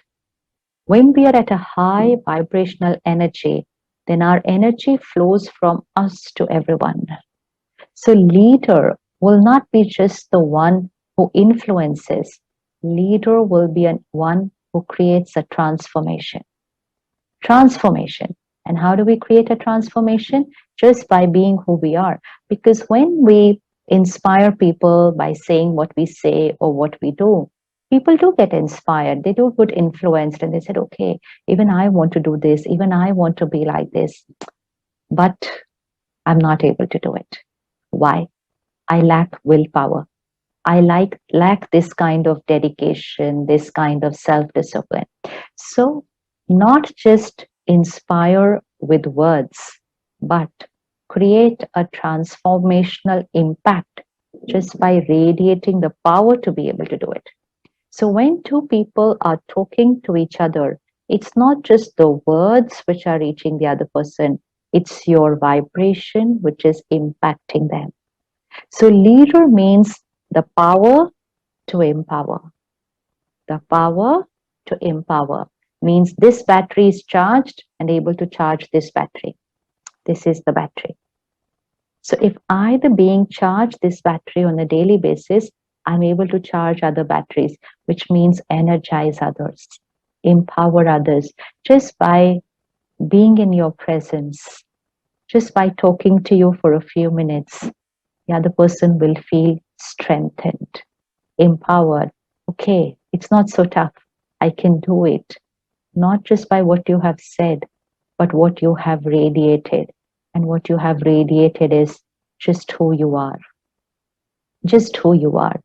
When we are at a high vibrational energy, then our energy flows from us to everyone. So leader will not be just the one who influences. Leader will be one who creates a transformation. Transformation. And how do we create a transformation? Just by being who we are. Because when we inspire people by saying what we say or what we do, people do get inspired. They do get influenced and they said, okay, even I want to do this. Even I want to be like this. But I'm not able to do it. Why? I lack willpower. I lack this kind of dedication, this kind of self-discipline. So not just inspire with words, but create a transformational impact just by radiating the power to be able to do it. So when two people are talking to each other, it's not just the words which are reaching the other person, it's your vibration which is impacting them. So leader means the power to empower. The power to empower means this battery is charged and able to charge this battery. This is the battery. So if I, the being, charge this battery on a daily basis, I'm able to charge other batteries, which means energize others, empower others, just by being in your presence, just by talking to you for a few minutes. The other person will feel strengthened, empowered. Okay, it's not so tough. I can do it. Not just by what you have said, but what you have radiated. And what you have radiated is just who you are. Just who you are.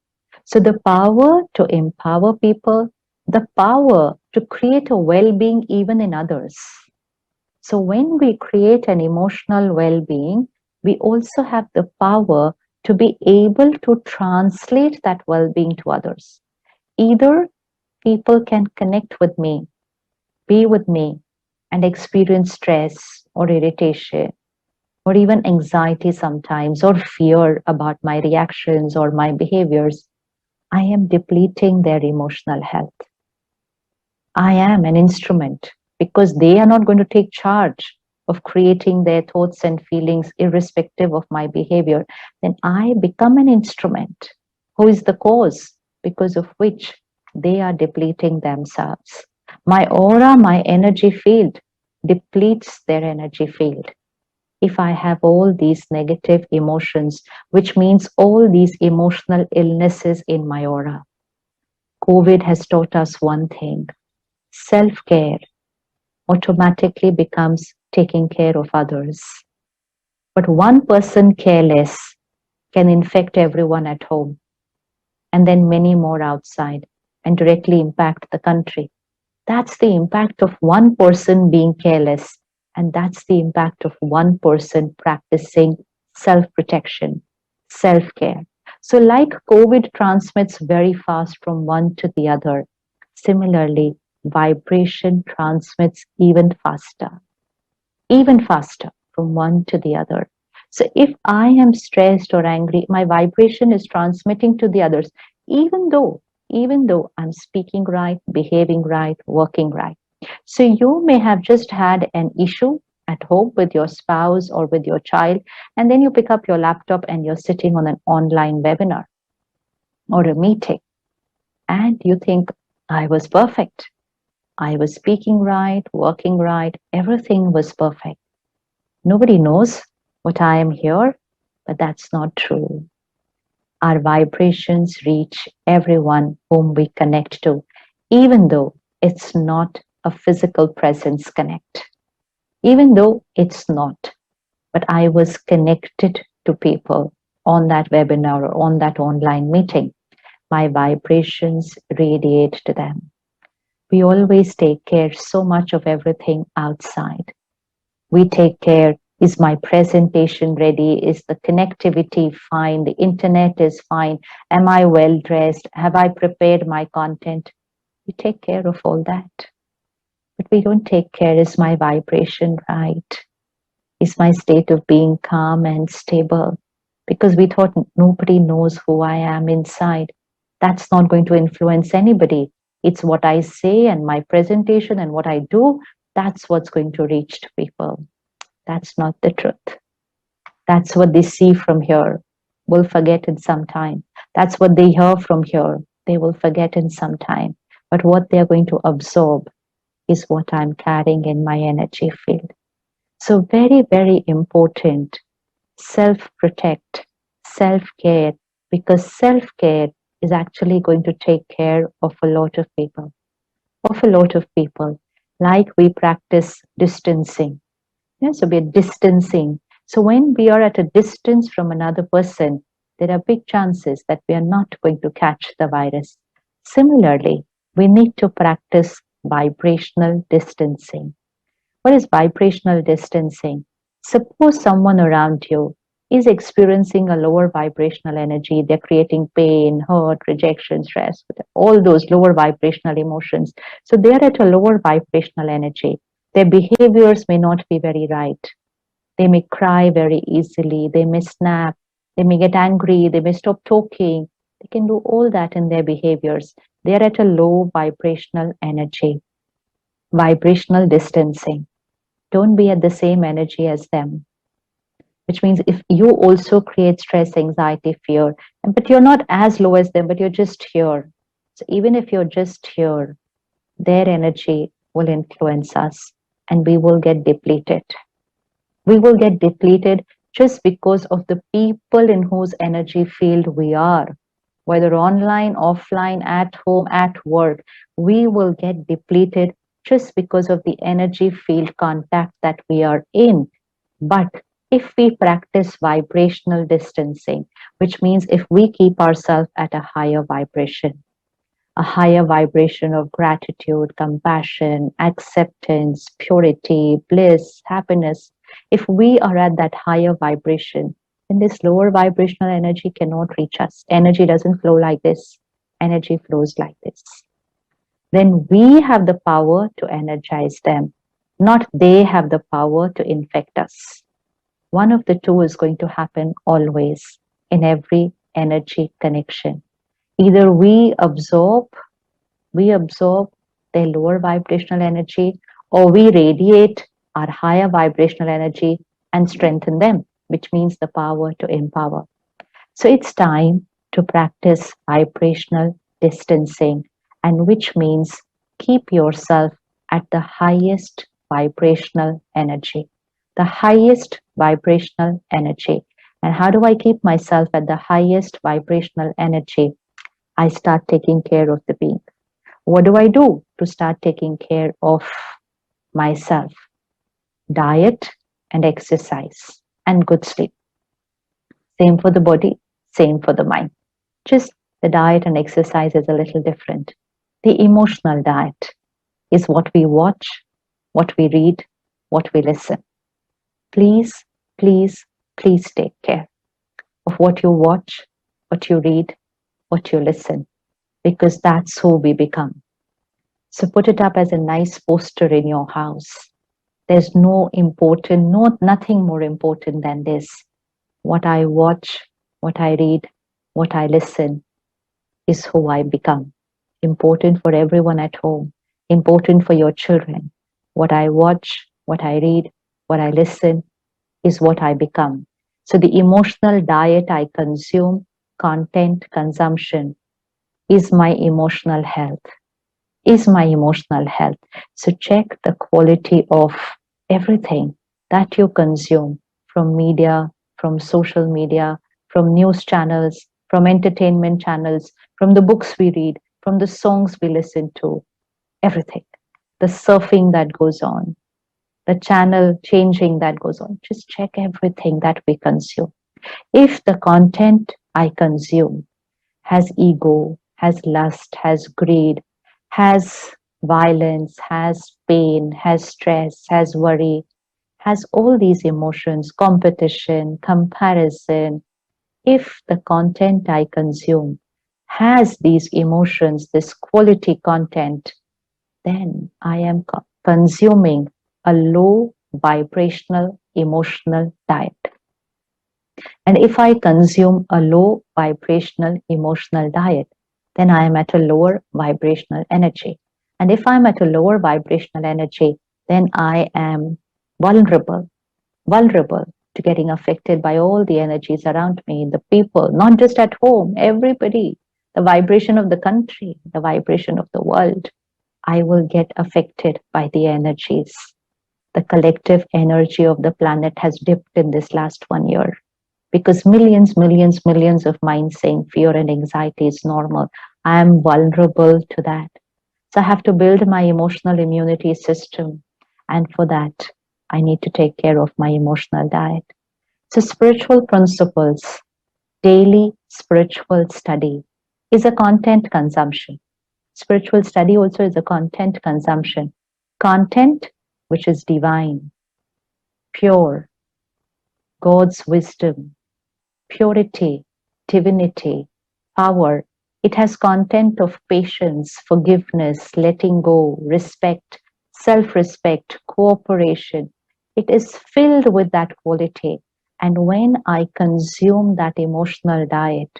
So the power to empower people, the power to create a well-being even in others. So when we create an emotional well-being, we also have the power to be able to translate that well-being to others. Either people can connect with me, be with me, and experience stress or irritation or even anxiety sometimes, or fear about my reactions or my behaviors, I am depleting their emotional health. I am an instrument because they are not going to take charge of creating their thoughts and feelings irrespective of my behavior. Then I become an instrument who is the cause because of which they are depleting themselves. My aura, my energy field depletes their energy field. If I have all these negative emotions, which means all these emotional illnesses in my aura, COVID has taught us one thing: self-care automatically becomes taking care of others. But one person careless can infect everyone at home and then many more outside and directly impact the country. That's the impact of one person being careless, and that's the impact of one person practicing self-protection, self-care. So like COVID transmits very fast from one to the other, similarly, vibration transmits even faster from one to the other. So if I am stressed or angry, my vibration is transmitting to the others, even though I'm speaking right, behaving right, working right. So you may have just had an issue at home with your spouse or with your child, and then you pick up your laptop and you're sitting on an online webinar or a meeting, and you think, I was perfect. I was speaking right, working right, everything was perfect. Nobody knows what I am here, but that's not true. Our vibrations reach everyone whom we connect to, even though it's not a physical presence connect, even though it's not. But I was connected to people on that webinar or on that online meeting. My vibrations radiate to them. We always take care so much of everything outside. We take care, is my presentation ready? Is the connectivity fine? The internet is fine. Am I well dressed? Have I prepared my content? We take care of all that. But we don't take care, is my vibration right? Is my state of being calm and stable? Because we thought nobody knows who I am inside. That's not going to influence anybody. It's what I say and my presentation and what I do. That's what's going to reach to people. That's not the truth. That's what they see from here. Will forget in some time. That's what they hear from here. They will forget in some time. But what they're going to absorb is what I'm carrying in my energy field. So very, very important. Self-protect, self-care, because self-care is actually going to take care of a lot of people. Like we practice distancing. Yeah, so we're distancing. So when we are at a distance from another person, there are big chances that we are not going to catch the virus. Similarly, we need to practice vibrational distancing. What is vibrational distancing? Suppose someone around you is experiencing a lower vibrational energy, they're creating pain, hurt, rejection, stress, all those lower vibrational emotions. So they're at a lower vibrational energy. Their behaviors may not be very right. They may cry very easily, they may snap, they may get angry, they may stop talking. They can do all that in their behaviors. They're at a low vibrational energy. Vibrational distancing. Don't be at the same energy as them. Which means if you also create stress, anxiety, fear, but you're not as low as them, but you're just here. So even if you're just here, their energy will influence us and we will get depleted. We will get depleted just because of the people in whose energy field we are, whether online, offline, at home, at work. We will get depleted just because of the energy field contact that we are in. But if we practice vibrational distancing, which means if we keep ourselves at a higher vibration of gratitude, compassion, acceptance, purity, bliss, happiness, if we are at that higher vibration, then this lower vibrational energy cannot reach us. Energy doesn't flow like this. Energy flows like this. Then we have the power to energize them, not they have the power to infect us. One of the two is going to happen always in every energy connection. Either we absorb their lower vibrational energy, or we radiate our higher vibrational energy and strengthen them, which means the power to empower. So it's time to practice vibrational distancing, and which means keep yourself at the highest vibrational energy. The highest vibrational energy. And how do I keep myself at the highest vibrational energy? I start taking care of the being. What do I do to start taking care of myself? Diet and exercise and good sleep. Same for the body, same for the mind. Just the diet and exercise is a little different. The emotional diet is what we watch, what we read, what we listen. Please, please, please take care of what you watch, what you read, what you listen, because that's who we become. So put it up as a nice poster in your house. There's nothing more important than this. What I watch, what I read, what I listen is who I become. Important for everyone at home, important for your children. What I watch, what I read, what I listen is what I become. So the emotional diet I consume, content consumption, is my emotional health. Is my emotional health. So check the quality of everything that you consume from media, from social media, from news channels, from entertainment channels, from the books we read, from the songs we listen to, everything. The surfing that goes on, the channel changing that goes on. Just check everything that we consume. If the content I consume has ego, has lust, has greed, has violence, has pain, has stress, has worry, has all these emotions, competition, comparison. If the content I consume has these emotions, this quality content, then I am consuming a low vibrational emotional diet. And if I consume a low vibrational emotional diet, then I am at a lower vibrational energy. And if I'm at a lower vibrational energy, then I am vulnerable to getting affected by all the energies around me, the people, not just at home, everybody, the vibration of the country, the vibration of the world. I will get affected by the energies. The collective energy of the planet has dipped in this last 1 year, because millions of minds saying fear and anxiety is normal. I am vulnerable to that. So I have to build my emotional immunity system. And for that, I need to take care of my emotional diet. So spiritual principles, daily spiritual study is a content consumption. Spiritual study also is a content consumption. Content which is divine, pure, God's wisdom, purity, divinity, power. It has content of patience, forgiveness, letting go, respect, self-respect, cooperation. It is filled with that quality. And when I consume that emotional diet,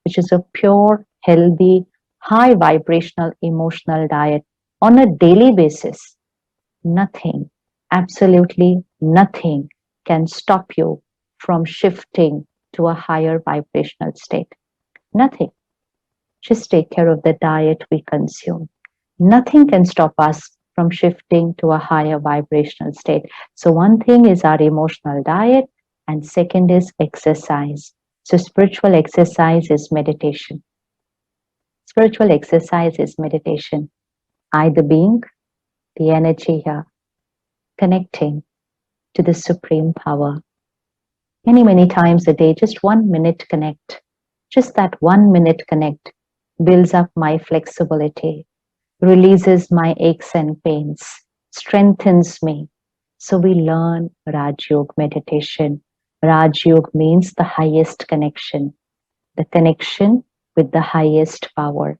which is a pure, healthy, high vibrational emotional diet on a daily basis, nothing, absolutely nothing can stop you from shifting to a higher vibrational state. Nothing. Just take care of the diet we consume. Nothing can stop us from shifting to a higher vibrational state. So one thing is our emotional diet, and second is exercise. So spiritual exercise is meditation. Spiritual exercise is meditation. I, the being, the energy here, connecting to the supreme power. Many times a day, just 1 minute connect. Just that 1 minute connect builds up my flexibility, releases my aches and pains, strengthens me. So we learn Raj Yoga meditation. Raj Yoga means the highest connection, the connection with the highest power.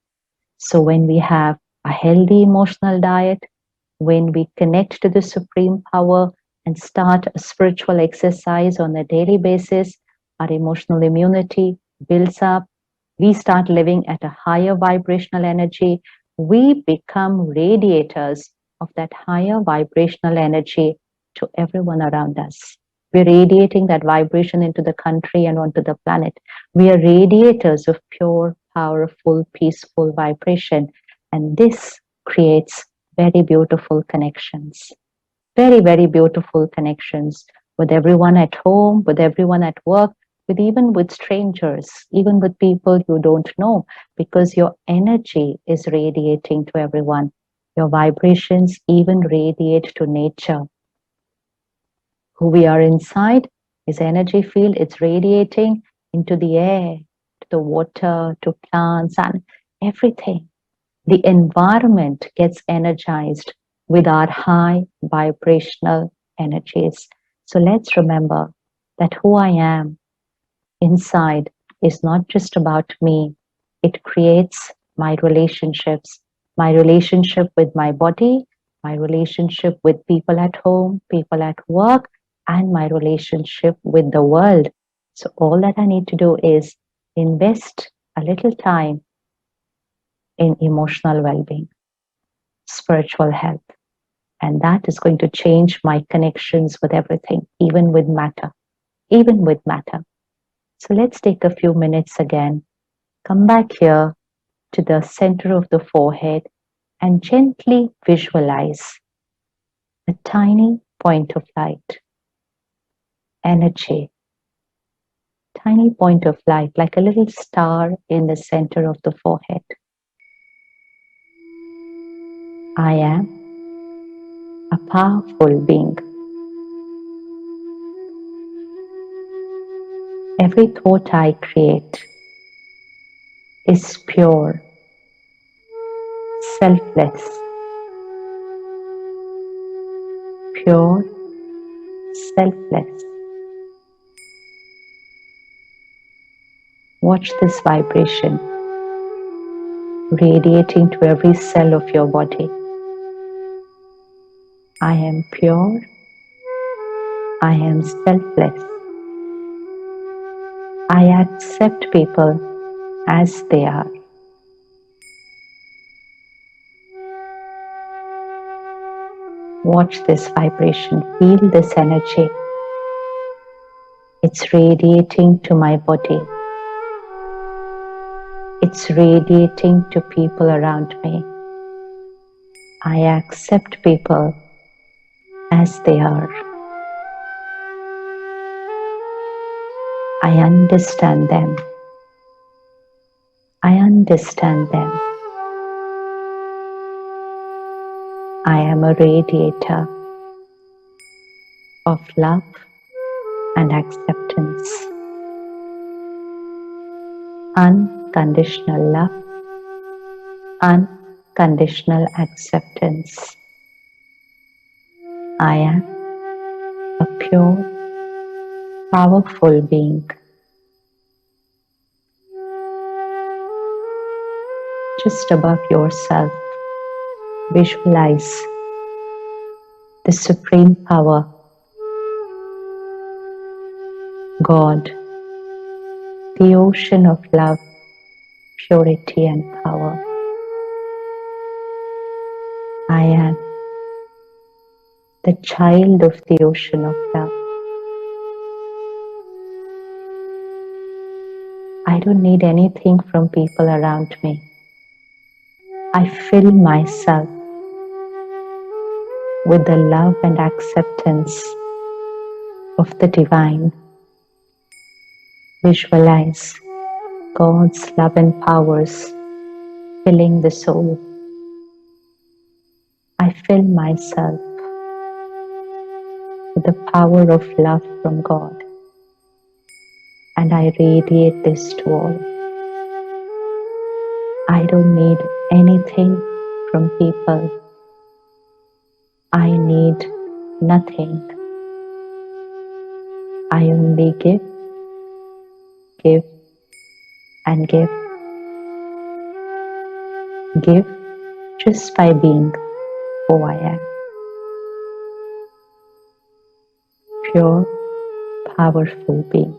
So when we have a healthy emotional diet, when we connect to the supreme power and start a spiritual exercise on a daily basis, our emotional immunity builds up. We start living at a higher vibrational energy. We become radiators of that higher vibrational energy to everyone around us. We're radiating that vibration into the country and onto the planet. We are radiators of pure, powerful, peaceful vibration. And this creates very beautiful connections. Very, very beautiful connections with everyone at home, with everyone at work, with even with strangers, even with people you don't know, because your energy is radiating to everyone. Your vibrations even radiate to nature. Who we are inside is energy field. It's radiating into the air, to the water, to plants and everything. The environment gets energized with our high vibrational energies. So let's remember that who I am inside is not just about me. It creates my relationships, my relationship with my body, my relationship with people at home, people at work, and my relationship with the world. So all that I need to do is invest a little time in emotional well-being, spiritual health, and that is going to change my connections with everything, even with matter, even with matter. So let's take a few minutes again. Come back here to the center of the forehead and gently visualize a tiny point of light, energy, tiny point of light, like a little star in the center of the forehead. I am a powerful being. Every thought I create is pure, selfless, pure, selfless. Watch this vibration radiating to every cell of your body. I am pure, I am selfless. I accept people as they are. Watch this vibration, feel this energy. It's radiating to my body. It's radiating to people around me. I accept people as they are. I understand them. I understand them. I am a radiator of love and acceptance. Unconditional love, unconditional acceptance. I am a pure, powerful being. Just above yourself, visualize the supreme power, God, the ocean of love, purity and power. I am the child of the ocean of love. I don't need anything from people around me. I fill myself with the love and acceptance of the divine. Visualize God's love and powers filling the soul. I fill myself with the power of love from God, and I radiate this to all. I don't need anything from people. I need nothing. I only give, give, and give. Give just by being who I am. pure, powerful being.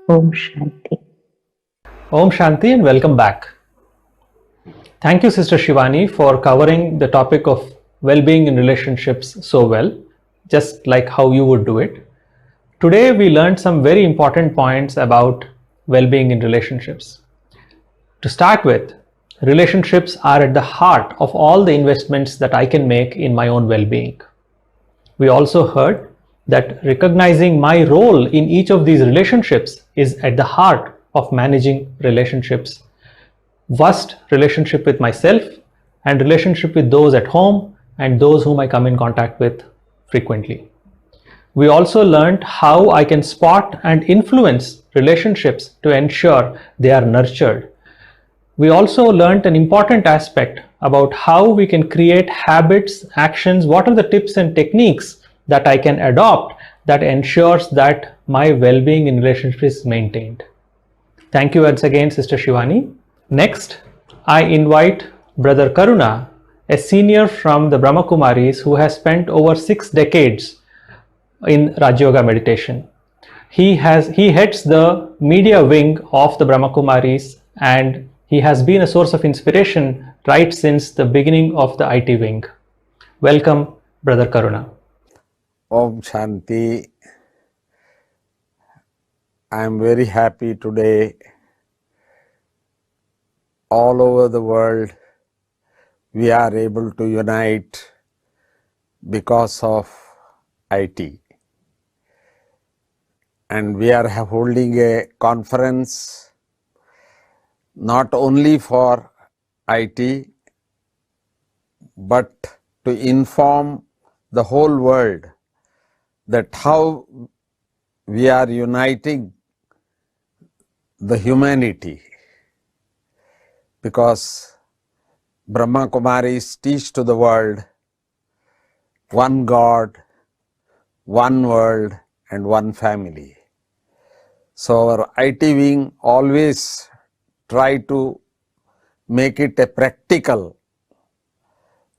Om Shanti. Om Shanti and welcome back. Thank you, Sister Shivani, for covering the topic of well-being in relationships so well, just like how you would do it. Today, we learned some very important points about well-being in relationships. To start with, relationships are at the heart of all the investments that I can make in my own well-being. We also heard that recognizing my role in each of these relationships is at the heart of managing relationships. First, relationship with myself and relationship with those at home and those whom I come in contact with frequently. We also learned how I can spot and influence relationships to ensure they are nurtured. We also learned an important aspect about how we can create habits, actions, what are the tips and techniques that I can adopt that ensures that my well-being in relationships is maintained. Thank you once again, Sister Shivani. Next, I invite Brother Karuna, a senior from the Brahma Kumaris who has spent over 6 decades in Raj Yoga meditation. He heads the media wing of the Brahma Kumaris, and he has been a source of inspiration right since the beginning of the IT wing. Welcome, Brother Karuna. Om Shanti. I am very happy today. All over the world, we are able to unite because of IT. And we are holding a conference not only for IT, but to inform the whole world that how we are uniting the humanity, because Brahma Kumaris teach to the world one God, one world and one family. So our IT wing always try to make it a practical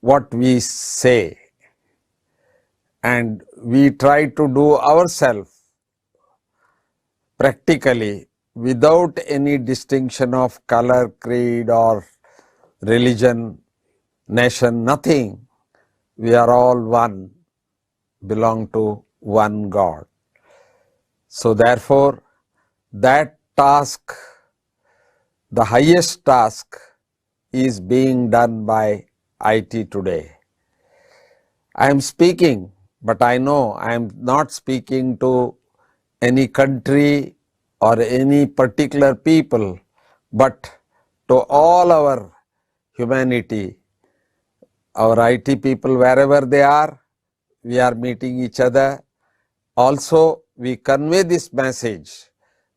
what we say, and we try to do ourselves practically without any distinction of color, creed or religion, nation, nothing. We are all one, belong to one God. So therefore, that task, the highest task, is being done by IT today. I am speaking, but I know I am not speaking to any country or any particular people, but to all our humanity, our IT people, wherever they are, we are meeting each other. Also, we convey this message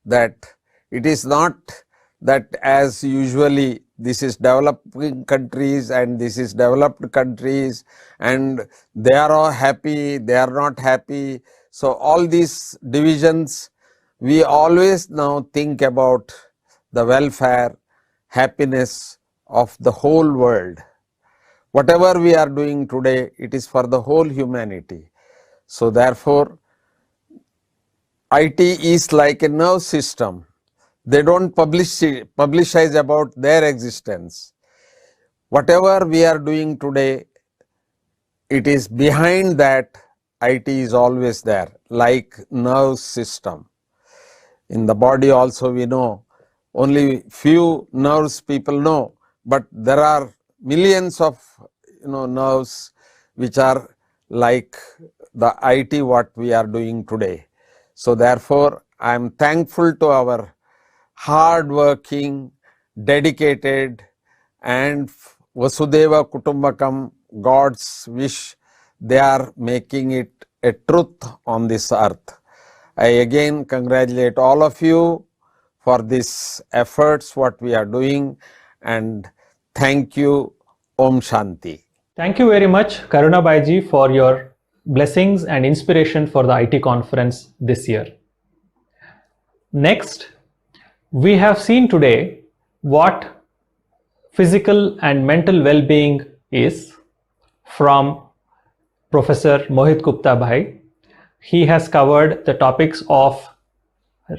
that it is not that as usually this is developing countries and this is developed countries and they are all happy, they are not happy. So all these divisions, we always now think about the welfare, happiness of the whole world. Whatever we are doing today, it is for the whole humanity. So therefore, IT is like a nerve system. They don't publicize about their existence. Whatever we are doing today, it is behind that. IT is always there, like nerve system. In the body also we know, only few nerves people know, but there are millions of nerves which are like the IT what we are doing today. So therefore, I am thankful to our hard-working, dedicated and Vasudeva Kutumbakam, God's wish, they are making it a truth on this earth. I again congratulate all of you for this efforts what we are doing, and thank you. Om Shanti. Thank you very much, Karuna Baiji, for your blessings and inspiration for the IT conference this year. Next, we have seen today what physical and mental well-being is from Professor Mohit Gupta Bhai. He has covered the topics of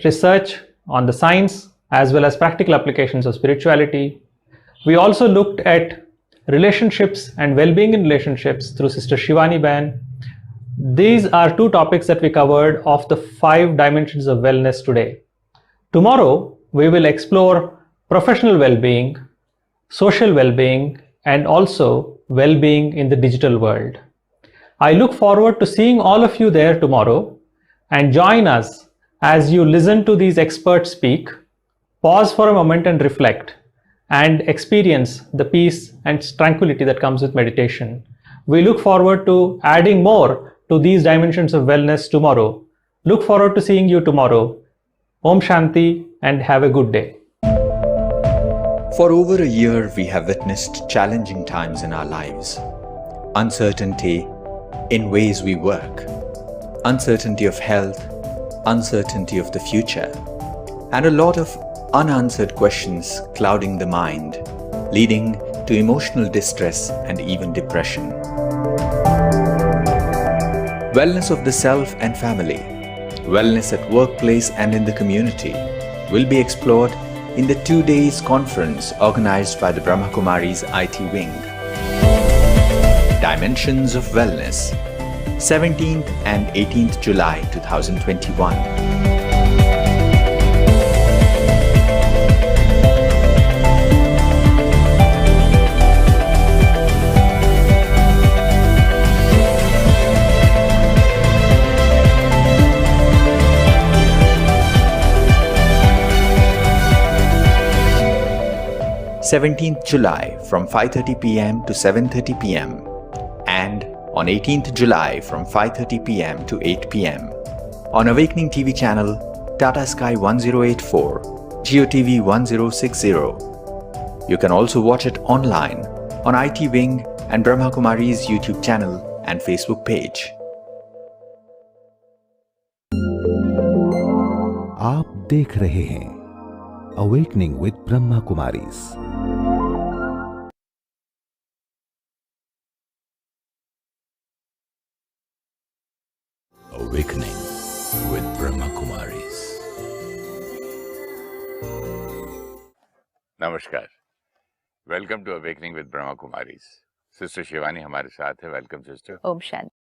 research on the science as well as practical applications of spirituality. We also looked at relationships and well-being in relationships through Sister Shivani Ban. These are two topics that we covered of the 5 dimensions of wellness today. Tomorrow, we will explore professional well-being, social well-being, and also well-being in the digital world. I look forward to seeing all of you there tomorrow, and join us as you listen to these experts speak, pause for a moment and reflect, and experience the peace and tranquility that comes with meditation. We look forward to adding more to these dimensions of wellness tomorrow. Look forward to seeing you tomorrow. Om Shanti and have a good day. For over a year, we have witnessed challenging times in our lives. Uncertainty in ways we work, uncertainty of health, uncertainty of the future, and a lot of unanswered questions clouding the mind, leading to emotional distress and even depression. Wellness of the self and family, wellness at workplace and in the community will be explored in the 2 days conference organized by the Brahma Kumaris IT Wing. Dimensions of Wellness, 17th and 18th July 2021. July from 5:30 p.m. to 7:30 p.m. and on 18th July from 5:30 p.m. to 8 p.m. on Awakening TV channel, Tata Sky 1084, GeoTV 1060. You can also watch it online on IT Wing and Brahma Kumari's YouTube channel and Facebook page. आप देख रहे हैं awakening with Brahma Kumaris. Awakening with Brahma Kumaris. नमस्कार, welcome to awakening with Brahma Kumaris. Sister Shivani हमारे साथ है। Welcome sister. ओम शांति।